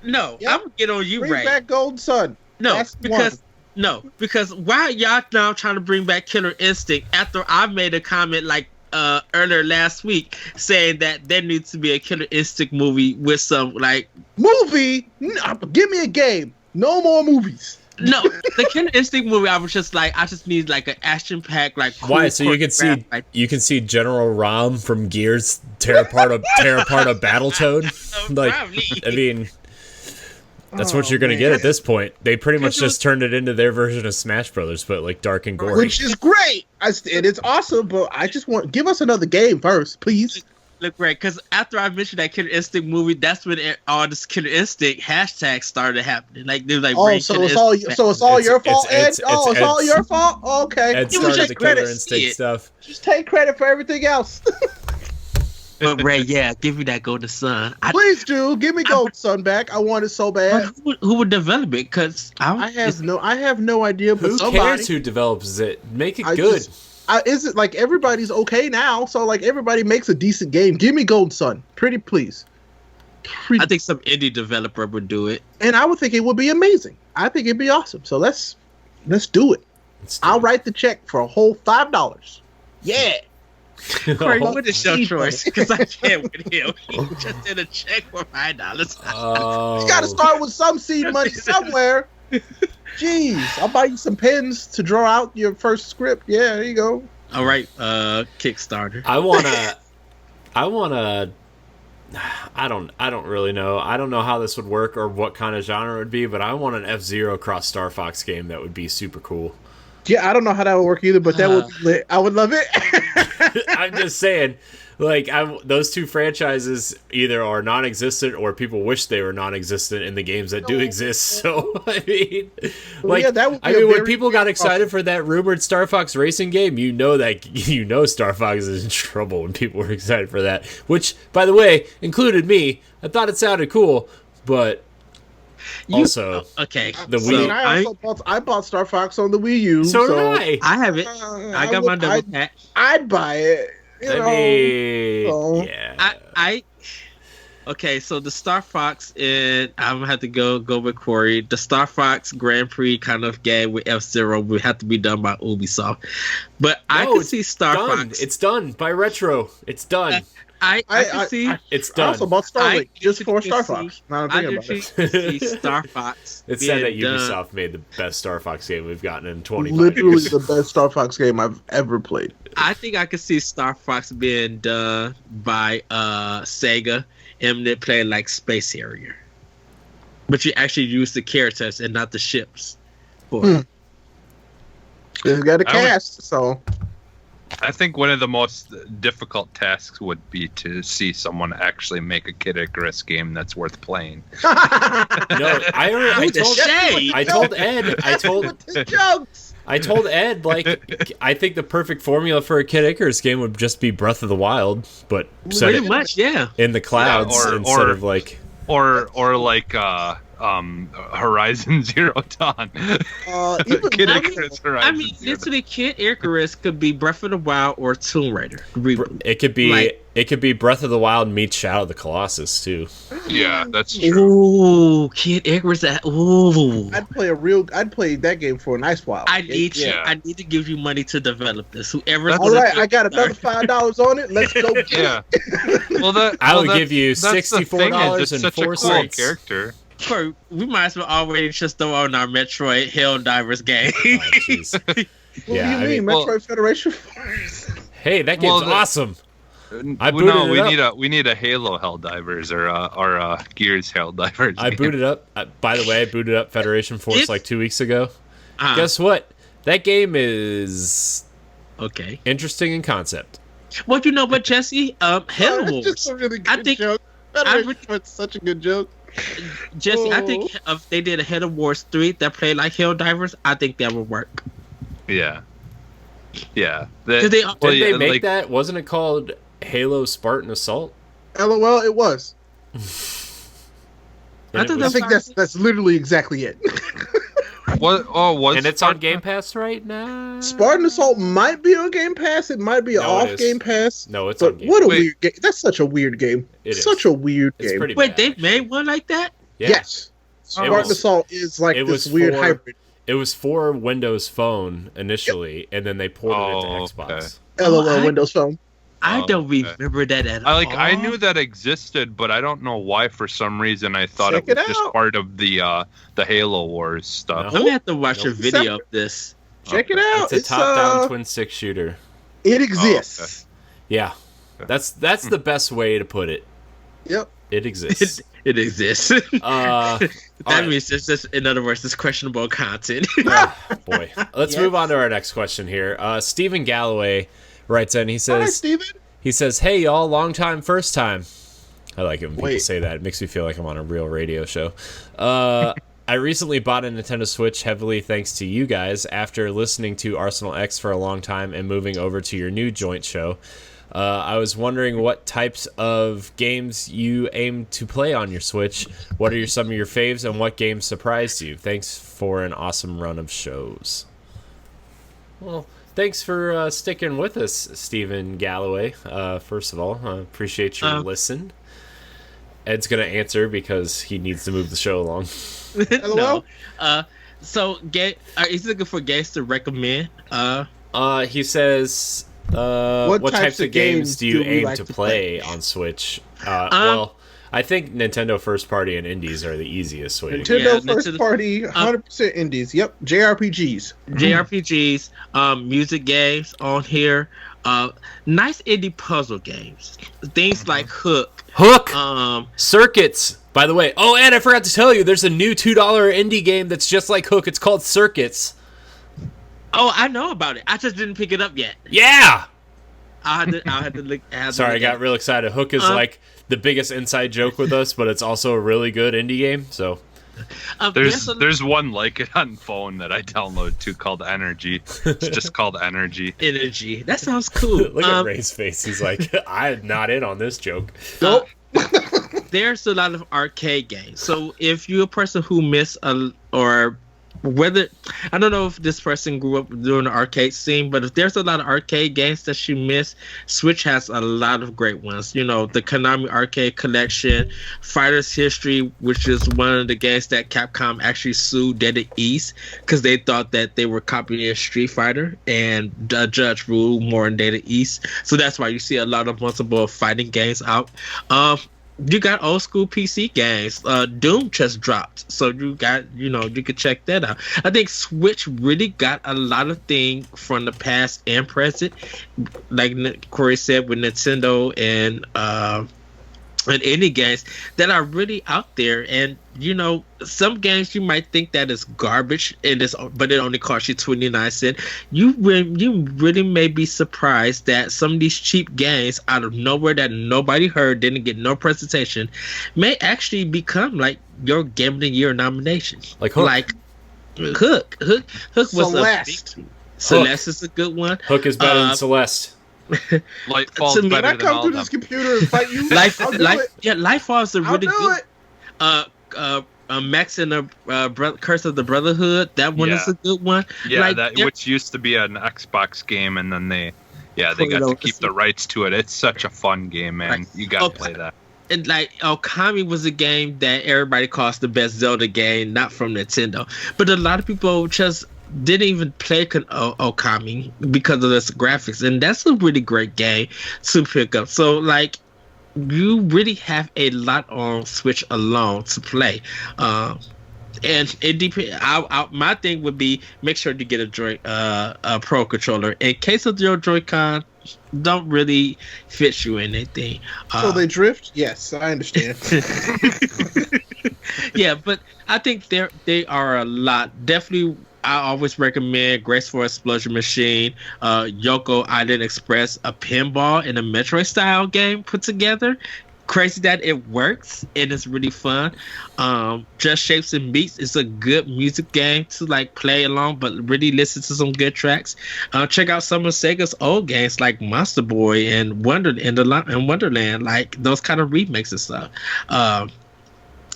S2: No,
S4: Yep.
S2: I'm gonna get on you, Ray.
S4: Bring back Golden Sun.
S2: Because why are y'all now trying to bring back Killer Instinct after I made a comment like earlier last week saying that there needs to be a Killer Instinct movie with some like
S4: movie? Give me a game. No more movies.
S2: No, the Killer Instinct movie. I was just like, I just need like an action pack like. Cool.
S1: Why? So you can see General Rom from Gears tear apart a Battletoad. Like, I mean. That's what you're going to get at this point. They pretty much just turned it into their version of Smash Brothers, but like dark and gory.
S4: Which is great. And it's awesome, but I just give us another game first, please.
S2: Look, Ray, because after I mentioned that Killer Instinct movie, that's when all this Killer Instinct hashtags started happening. Like, they're like,
S4: so it's all your fault, Ed? It's all your fault? Okay.
S1: Ed started the Killer Instinct stuff.
S4: Just take credit for everything else.
S2: But Ray, give me that Golden Sun.
S4: Please do. Give me Golden Sun back. I want it so bad.
S2: Who would develop it? Because
S4: I have no idea. But
S1: who cares who develops it? Make it good.
S4: Is it like everybody's okay now? So like everybody makes a decent game. Give me Golden Sun, pretty please.
S2: I think some indie developer would do it,
S4: and I would think it would be amazing. I think it'd be awesome. So let's do it. I'll write the check for a whole $5. Yeah.
S2: Craig, what is your choice? Because I can't with him. He just did a check for $5.
S4: You got to start with some seed money somewhere. Jeez, I'll buy you some pens to draw out your first script. Yeah, there you go.
S2: All right, Kickstarter.
S1: I don't really know. I don't know how this would work or what kind of genre it would be, but I want an F-Zero cross Star Fox game that would be super cool.
S4: Yeah, I don't know how that would work either, but that would be lit. I would love it.
S1: I'm just saying, like, those two franchises either are non-existent or people wish they were non-existent in the games that do exist. So I mean, like,
S4: yeah, that would be
S1: when people got excited for that rumored Star Fox racing game, Star Fox is in trouble when people were excited for that. Which, by the way, included me. I thought it sounded cool, but. Also,
S2: okay.
S1: The
S2: So
S1: Wii.
S4: I bought Star Fox on the Wii U.
S1: So did I.
S2: I have it. I got my double pack.
S4: I'd buy it.
S2: I okay, so the Star Fox, and I'm gonna have to go with Corey. The Star Fox Grand Prix kind of game with F-Zero would have to be done by Ubisoft, but I could see Star Fox.
S1: It's done by Retro. It's done.
S2: I can see.
S1: It's done.
S4: I also bought Starlink just for Star Fox. Now I'm thinking about
S2: it. See Star Fox.
S1: It's said that Ubisoft made the best Star Fox game we've gotten in 25
S4: Literally
S1: years.
S4: the best Star Fox game I've ever played.
S2: I think I could see Star Fox being done by Sega, and they play like Space Harrier, but you actually use the characters and not the ships.
S4: It's got a cast, so.
S3: I think one of the most difficult tasks would be to see someone actually make a Kid Icarus game that's worth playing.
S1: No, I told Ed. I told Ed, like, I think the perfect formula for a Kid Icarus game would just be Breath of the Wild, but
S2: pretty much, yeah,
S1: in the clouds instead of like,
S3: or like Horizon Zero Dawn. Kid Icarus Horizon
S2: I mean, literally, Kid Icarus could be Breath of the Wild or Tomb Raider.
S1: It could be Breath of the Wild meets Shadow of the Colossus too.
S3: Yeah, that's true.
S2: Ooh, Kid Icarus. Ooh,
S4: I'd play that game for a nice while.
S2: I need to give you money to develop this. Whoever.
S4: All right, I got another $5 on it. Let's go.
S3: Yeah.
S1: I'll give you $64.04.
S3: Character.
S2: Corey, we might as well already just throw on our Metroid Helldivers game.
S4: What do you mean, Metroid Federation Force?
S1: Hey, that game's awesome.
S3: We need a Halo Helldivers or Gears Helldivers.
S1: I booted up. By the way, I booted up Federation Force like 2 weeks ago. Guess what? That game is interesting in concept.
S2: Well, you know what, Jesse? Halo Wars.
S4: Just a really good joke. It's such a good joke.
S2: Jesse, I think if they did a Halo Wars 3 that played like Helldivers, I think that would work.
S3: Yeah. Yeah.
S1: Did they make that? Wasn't it called Halo Spartan Assault?
S4: LOL, it was.
S2: I
S4: think that's literally exactly it.
S1: And it's on Game Pass right now?
S4: Spartan Assault might be on Game Pass. It might be off Game Pass.
S1: No, it's on Game Pass.
S4: What a weird game. That's such a weird game.
S1: It's
S4: a weird game.
S2: Wait, they made one like that?
S1: Yeah.
S4: Yes. Spartan Assault is like this weird hybrid.
S1: It was for Windows Phone initially, and then they ported it to Xbox.
S4: LOL, Windows Phone.
S2: I don't remember that at all.
S3: I knew that existed, but I don't know why. For some reason, I thought it was just part of the Halo Wars stuff.
S2: I'm gonna have to watch a video of this.
S4: Check it out.
S1: It's a top-down twin stick shooter.
S4: It exists.
S1: Yeah, that's the best way to put it.
S4: Yep,
S1: it exists.
S2: It exists. That means it's just, in other words, it's questionable content.
S1: Boy, let's move on to our next question here. Stephen Galloway writes in. He says,
S4: "Hi, Steven."
S1: He says, "Hey, y'all, long time, first time." I like it when people say that. It makes me feel like I'm on a real radio show. I recently bought a Nintendo Switch heavily thanks to you guys after listening to Arsenal X for a long time and moving over to your new joint show. I was wondering what types of games you aim to play on your Switch. What are some of your faves and what games surprised you? Thanks for an awesome run of shows." Well, thanks for sticking with us, Stephen Galloway. First of all, I appreciate your listen. Ed's going to answer because he needs to move the show along.
S2: No. So, he's looking for games to recommend.
S1: He says, what types of games do you aim to play on Switch? Well, I think Nintendo first party and indies are the easiest way to go.
S4: Nintendo first party, 100% indies. Yep, JRPGs.
S2: Music games on here. Nice indie puzzle games. Things like Hook.
S1: Circuits. By the way, and I forgot to tell you, there's a new $2 indie game that's just like Hook. It's called Circuits.
S2: Oh, I know about it. I just didn't pick it up yet.
S1: Yeah.
S2: I had to look.
S1: Sorry, I got real excited. Hook is like the biggest inside joke with us, but it's also a really good indie game. So
S3: there's one like it on phone that I downloaded too called Energy. It's just called Energy.
S2: Energy. That sounds cool.
S1: Look at Ray's face. He's like, I'm not in on this joke.
S4: Nope.
S2: There's a lot of arcade games. So if you're a person who or whether I don't know if this person grew up during the arcade scene, but if there's a lot of arcade games that you miss, Switch has a lot of great ones. You know, the Konami Arcade Collection, Fighter's History, which is one of the games that Capcom actually sued Data East because they thought that they were copying Street Fighter, and the judge ruled more in Data East. So that's why you see a lot of multiple fighting games out. You got old school PC games. Doom just dropped, so you could check that out. I think Switch really got a lot of things from the past and present, like Corey said, with Nintendo and indie games that are really out there. And some games you might think that is garbage, but it only costs you 29 cents. You really may be surprised that some of these cheap games out of nowhere that nobody heard, didn't get no presentation, may actually become like your Game of the Year nomination.
S1: Like Hook.
S2: Hook was
S4: Celeste.
S2: Celeste is a good one.
S1: Hook is better than Celeste.
S3: Lightfall's
S2: To me,
S3: better
S4: Can I
S3: than
S4: come
S3: all
S4: through
S3: of
S4: this
S3: them.
S4: computer and fight you?
S2: Lightfall's a really
S4: I'll do
S2: good. Max and the Curse of the Brotherhood. That one is a good one.
S3: Yeah, which used to be an Xbox game, and then they got to keep the rights to it. It's such a fun game, man. You got to play that.
S2: And Okami was a game that everybody calls the best Zelda game, not from Nintendo, but a lot of people just didn't even play Okami because of its graphics, and that's a really great game to pick up. So you really have a lot on Switch alone to play, and it depends. My thing would be make sure to get a Pro controller. In case of your Joy-Con don't really fit you in anything.
S4: So they drift? Yes, I understand.
S2: Yeah, but I think they are a lot. Definitely, I always recommend Graceful Explosion Machine, Yoko Island Express, a pinball and a Metroid style game put together. Crazy that it works and it's really fun. Just Shapes and Beats is a good music game to play along, but really listen to some good tracks. Check out some of Sega's old games like Monster Boy and Wonderland, like those kind of remakes and stuff.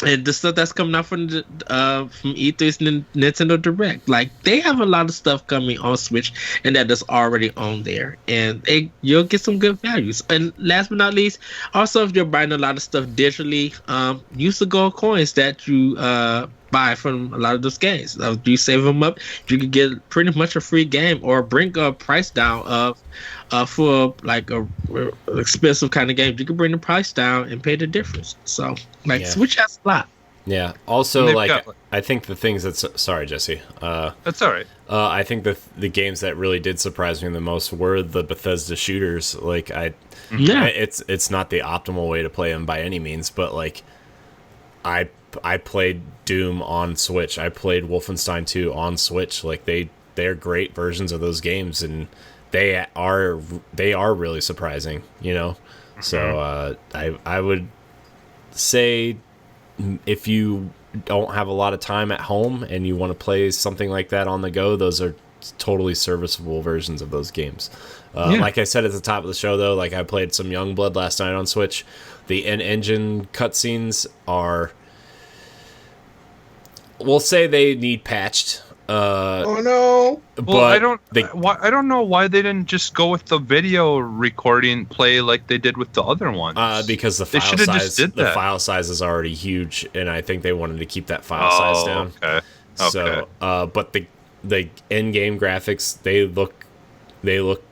S2: And the stuff that's coming out from E3's Nintendo Direct, they have a lot of stuff coming on Switch, and that is already on there, and you'll get some good values. And last but not least, also if you're buying a lot of stuff digitally, use the gold coins that you buy from a lot of those games. You save them up, you can get pretty much a free game, or bring a price down for a expensive kind of game. You can bring the price down and pay the difference. So Switch has a lot.
S1: Yeah. Also, I think the things sorry, Jesse.
S3: That's all right.
S1: I think the games that really did surprise me the most were the Bethesda shooters. It's not the optimal way to play them by any means, but I played Doom on Switch. I played Wolfenstein 2 on Switch. They're great versions of those games, and they are really surprising, Mm-hmm. So I would say if you don't have a lot of time at home and you want to play something like that on the go, those are totally serviceable versions of those games. Like I said at the top of the show, though, I played some Youngblood last night on Switch. The in-engine cutscenes are, we'll say they need patched.
S4: Oh no!
S3: Well, I don't know why they didn't just go with the video recording play like they did with the other ones.
S1: Because the file size is already huge, and I think they wanted to keep that file size down.
S3: Okay.
S1: So, but the in-game graphics, they look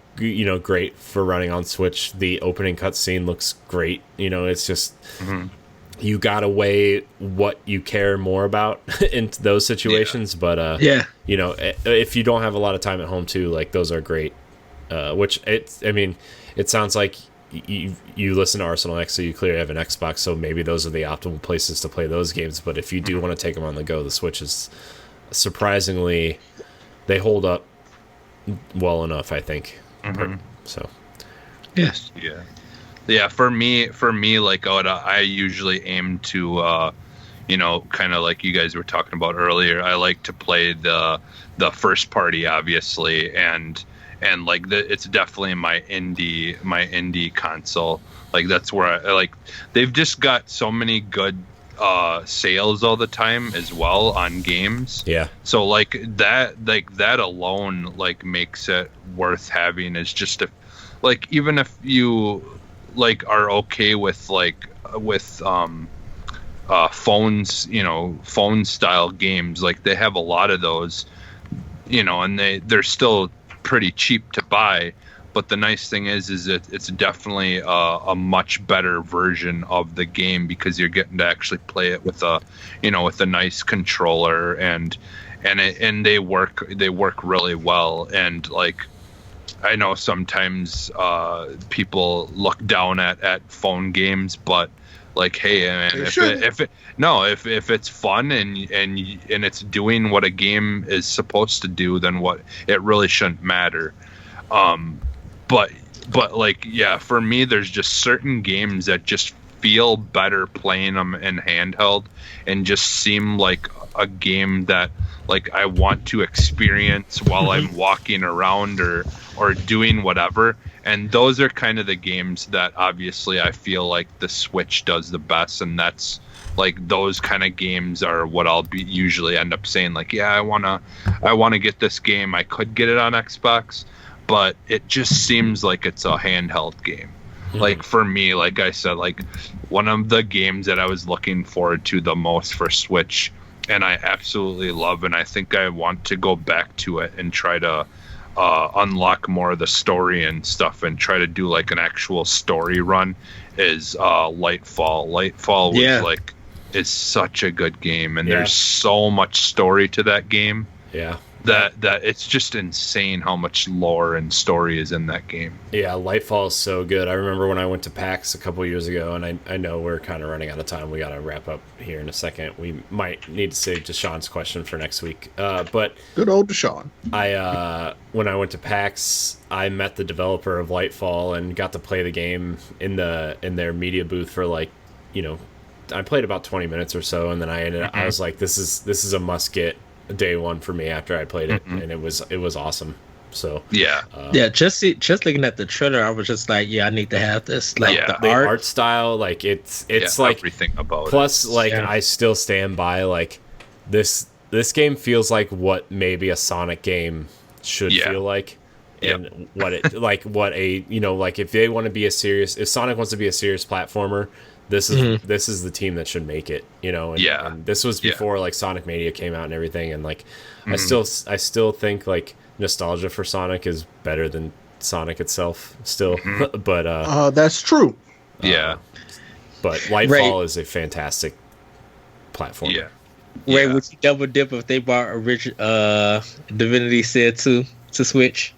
S1: great for running on Switch. The opening cutscene looks great. It's just. Mm-hmm. You gotta weigh what you care more about in those situations, but if you don't have a lot of time at home too, those are great. It sounds like you listen to Arsenal X, so you clearly have an Xbox, so maybe those are the optimal places to play those games. But if you do want to take them on the go, the Switch is surprisingly, they hold up well enough, I think.
S3: Mm-hmm.
S1: So.
S2: Yes.
S3: Yeah. For me, like I usually aim to, kind of like you guys were talking about earlier. I like to play the first party, obviously, and like it's definitely my indie console. Like that's where I like. They've just got so many good sales all the time as well on games.
S1: Yeah.
S3: So like that alone like makes it worth having. Is just like even if you like are okay with phones, phone style games, like they have a lot of those, and they're still pretty cheap to buy. But the nice thing is it's definitely a much better version of the game because you're getting to actually play it with a nice controller and they work really well. And like I know sometimes people look down at phone games, but like, hey, man, if it's fun and it's doing what a game is supposed to do, then what it really shouldn't matter. But like, yeah, for me, there's just certain games that just feel better playing them in handheld and just seem like a game that like I want to experience while I'm walking around or doing whatever. And those are kind of the games that obviously I feel like the Switch does the best. And that's like those kind of games are what I'll usually end up saying like, yeah, I want to get this game. I could get it on Xbox, but it just seems like it's a handheld game. Mm-hmm. Like for me, like I said, like one of the games that I was looking forward to the most for Switch and I absolutely love, and I think I want to go back to it and try to unlock more of the story and stuff and try to do like an actual story run is Lightfall. Lightfall was is such a good game, and there's so much story to that game.
S1: Yeah.
S3: That it's just insane how much lore and story is in that game.
S1: Yeah, Lightfall is so good. I remember when I went to PAX a couple years ago, and I know we're kind of running out of time. We got to wrap up here in a second. We might need to save Deshaun's question for next week. But
S4: good old Deshaun.
S1: When I went to PAX, I met the developer of Lightfall and got to play the game in their media booth for like, I played about 20 minutes or so, and then I was like, this is a must get day one for me after I played it, and it was awesome. So
S2: just looking at the trailer, I was just like, I need to have this. Like
S1: the art style, like it's like
S3: everything about
S1: plus
S3: it.
S1: Like I still stand by like this game feels like what maybe a Sonic game should feel like. And what it like if they want to be if Sonic wants to be a serious platformer, this is the team that should make it, and this was before like Sonic Mania came out and everything, and like I still think like nostalgia for Sonic is better than Sonic itself still. But
S4: that's true.
S1: But Lightfall is a fantastic platform.
S2: Ray, would you double dip if they brought original Divinity Sin 2 to Switch?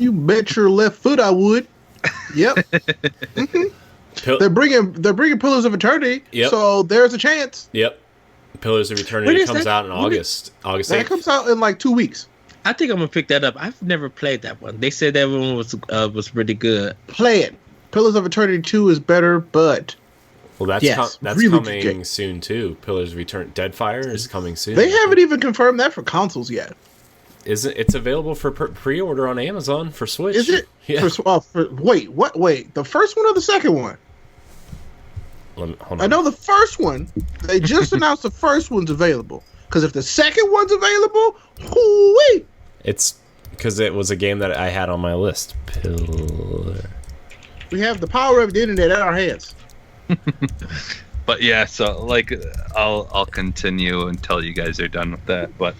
S4: You bet your left foot I would. Yep. They're bringing Pillars of Eternity, so there's a chance.
S1: Yep. Pillars of Eternity comes out in August 8th.
S4: That comes out in like 2 weeks.
S2: I think I'm gonna pick that up. I've never played that one. They said that one was really good.
S4: Play it. Pillars of Eternity 2 is better, but
S1: that's
S4: really
S1: coming soon too. Pillars of Eternity Deadfire is coming soon.
S4: They haven't even confirmed that for consoles yet.
S1: It's available for pre-order on Amazon for Switch.
S4: Is it?
S1: Yeah.
S4: Wait, what? Wait, the first one or the second one?
S1: Hold on.
S4: I know the first one. They just announced the first one's available. Because if the second one's available, whoo-wee!
S1: It's because it was a game that I had on my list. Pillar.
S4: We have the power of the internet at our hands.
S3: But so like I'll continue until you guys are done with that. But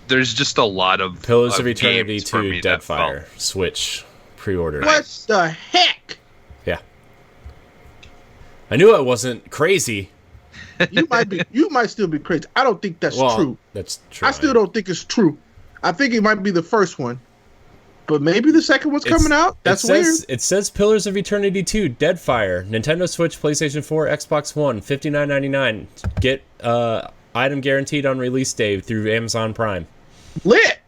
S3: there's just a lot of
S1: Pillars of Eternity 2 Deadfire Switch pre-order.
S4: What the heck?
S1: Yeah. I knew I wasn't crazy.
S4: You might still be crazy. I don't think that's true.
S1: That's true.
S4: I still don't think it's true. I think it might be the first one. But maybe the second one's coming out. That's weird.
S1: It says Pillars of Eternity 2 Deadfire, Nintendo Switch, PlayStation 4, Xbox One, $59.99. Get item guaranteed on release day through Amazon Prime.
S4: Lit.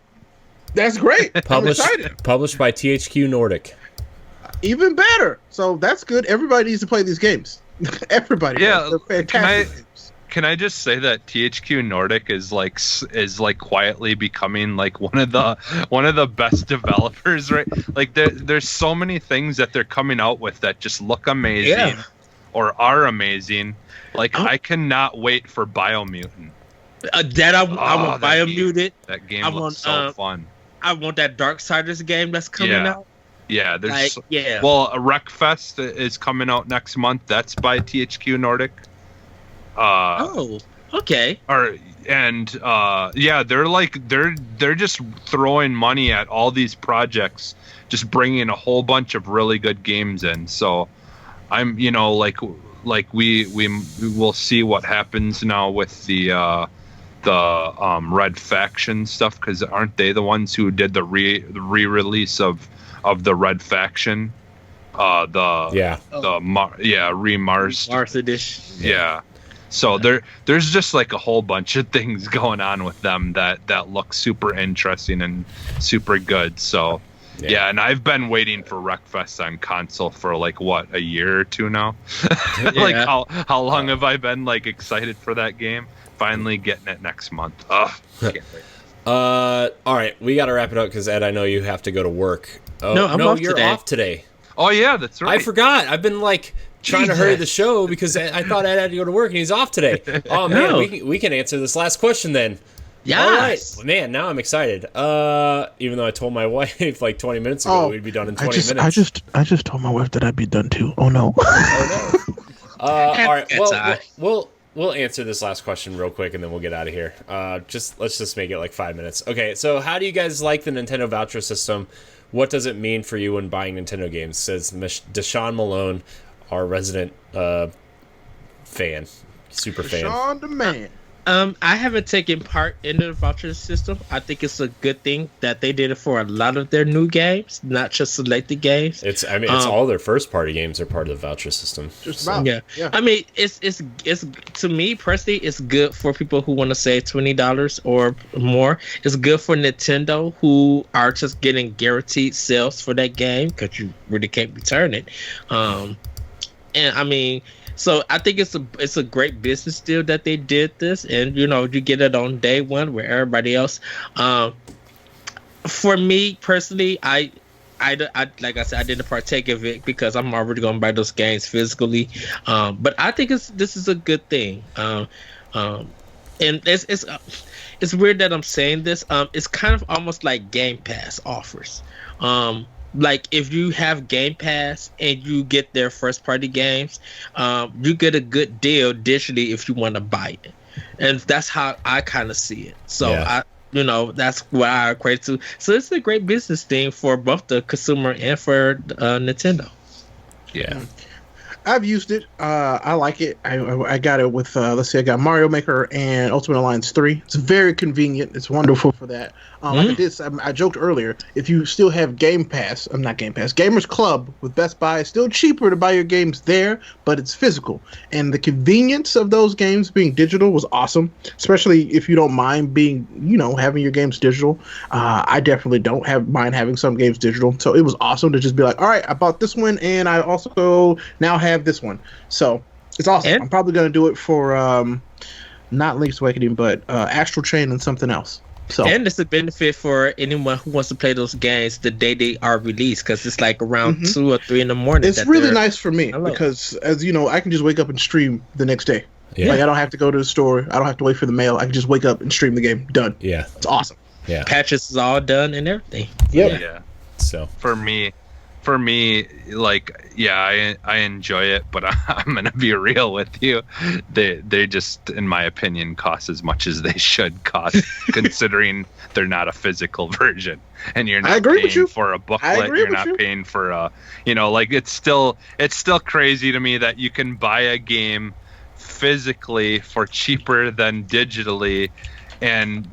S4: That's great. I'm
S1: Published
S4: excited.
S1: Published by THQ Nordic.
S4: Even better. So that's good. Everybody needs to play these games. Everybody.
S3: Yeah,
S4: does. They're fantastic games.
S3: Can I just say that THQ Nordic is like quietly becoming like one of the best developers, right? Like there's so many things that they're coming out with that just look amazing or are amazing. Like I cannot wait for Biomutant.
S2: I want Biomutant.
S3: That game looks so fun.
S2: I want that Darksiders game that's coming out.
S3: Yeah, there's
S2: like,
S3: well, Wreckfest is coming out next month. That's by THQ Nordic.
S2: Okay.
S3: They're just throwing money at all these projects, just bringing a whole bunch of really good games in. So I'm, we will see what happens now with the Red Faction stuff, because aren't they the ones who did the re-release of the Red Faction?
S2: Mars edition.
S3: Yeah. So there's just like a whole bunch of things going on with them that look super interesting and super good. So and I've been waiting for Wreckfest on console for like what, a year or two now. Like how long have I been like excited for that game? Finally getting it next month. Ugh, can't wait.
S1: All right, we got to wrap it up because Ed, I know you have to go to work. Oh,
S2: no,
S1: you're off today.
S3: Oh yeah, that's right.
S1: I forgot. I've been like trying to hurry the show because I thought Ed had to go to work and he's off today. Oh man, we can answer this last question then.
S2: Yeah.
S1: All right, man. Now I'm excited. Even though I told my wife like 20 minutes ago we'd be done in 20 minutes.
S4: I just told my wife that I'd be done too. Oh no.
S1: All right. Well, we'll answer this last question real quick and then we'll get out of here. Let's just make it like 5 minutes. Okay. So how do you guys like the Nintendo voucher system? What does it mean for you when buying Nintendo games? Says Deshaun Malone, our resident fan, super fan.
S4: Deshaun the man.
S2: I haven't taken part in the voucher system. I think it's a good thing that they did it for a lot of their new games, not just selected games.
S1: It's all their first party games are part of the voucher system.
S4: Just about.
S2: Yeah. I mean, it's to me personally, it's good for people who want to save $20 or more. It's good for Nintendo who are just getting guaranteed sales for that game because you really can't return it. And I mean. So I think it's a great business deal that they did this, and you get it on day one where everybody else. For me personally, I like I said, I didn't partake of it because I'm already going to buy those games physically. But I think this is a good thing. And it's weird that I'm saying this. It's kind of almost like Game Pass offers. Like if you have Game Pass and you get their first party games, you get a good deal digitally if you want to buy it, and that's how I kind of see it. So that's what I equate to. So it's a great business thing for both the consumer and for Nintendo.
S1: Yeah.
S4: I've used it. I like it. I got it with, let's see, I got Mario Maker and Ultimate Alliance 3. It's very convenient. It's wonderful for that. Like I joked earlier, if you still have Gamers Club with Best Buy, it's still cheaper to buy your games there, but it's physical. And the convenience of those games being digital was awesome, especially if you don't mind being, having your games digital. I definitely don't mind having some games digital. So it was awesome to just be like, all right, I bought this one and I also now have this one. So it's awesome.
S2: And?
S4: I'm probably going to do it for not Link's Awakening, but Astral Chain and something else. So.
S2: And it's a benefit for anyone who wants to play those games the day they are released, because it's like around 2 or 3 in the morning.
S4: It's really nice for me because, as you know, I can just wake up and stream the next day. Yeah. Like I don't have to go to the store. I don't have to wait for the mail. I can just wake up and stream the game. Done.
S1: Yeah,
S4: it's awesome.
S1: Yeah,
S2: patches is all done and everything.
S4: Yep.
S3: Yeah.
S1: So
S3: for me, like, I enjoy it, but I'm gonna be real with you. They just, in my opinion, cost as much as they should cost, considering they're not a physical version, and you're not paying for a booklet. You're not paying for a, like it's still crazy to me that you can buy a game physically for cheaper than digitally, and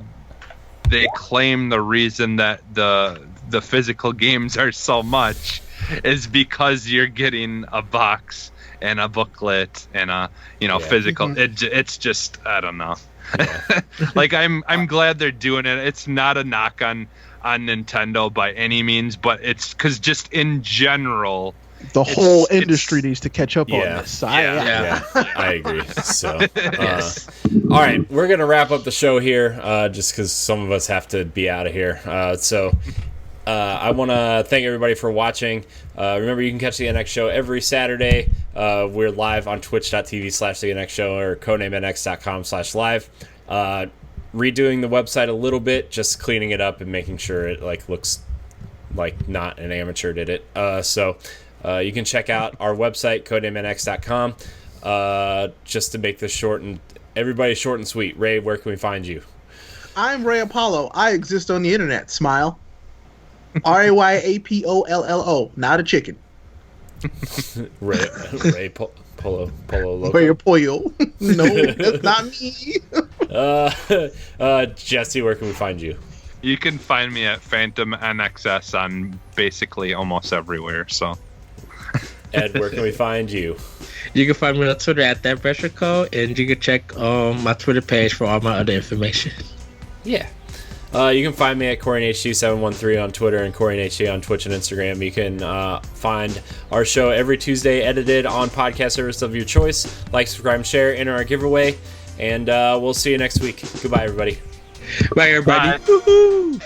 S3: they claim the reason that the physical games are so much is because you're getting a box and a booklet and a physical. It's just, I don't know. Yeah. Like I'm glad they're doing it. It's not a knock on on Nintendo by any means, but it's because just in general,
S4: The whole industry needs to catch up on
S1: Yeah.
S4: this.
S1: Yeah, I agree. So, all right, we're gonna wrap up the show here, just because some of us have to be out of here. I want to thank everybody for watching. Remember, you can catch the NX Show every Saturday. We're live on twitch.tv/the NX Show or codenamenx.com/live. Redoing the website a little bit, just cleaning it up and making sure it looks like not an amateur did it. You can check out our website, codenamenx.com. Just to make this short and sweet. Ray, where can we find you?
S4: I'm Ray Apollo. I exist on the internet. Smile. RAYAPOLLO. Not a chicken.
S1: Ray Polo Loco.
S4: Ray Pollo. No, that's not me.
S1: Jesse, where can we find you?
S3: You can find me at Phantom NXS on basically almost everywhere. So,
S1: Ed, where can we find you?
S2: You can find me on Twitter at that pressure code, and you can check my Twitter page for all my other information.
S1: Yeah. You can find me at CoreyNHD713 on Twitter and CoreyNHD on Twitch and Instagram. You can find our show every Tuesday edited on podcast service of your choice. Like, subscribe, and share, enter our giveaway, and we'll see you next week. Goodbye, everybody.
S2: Bye, everybody.
S3: Bye.
S2: Woo-hoo.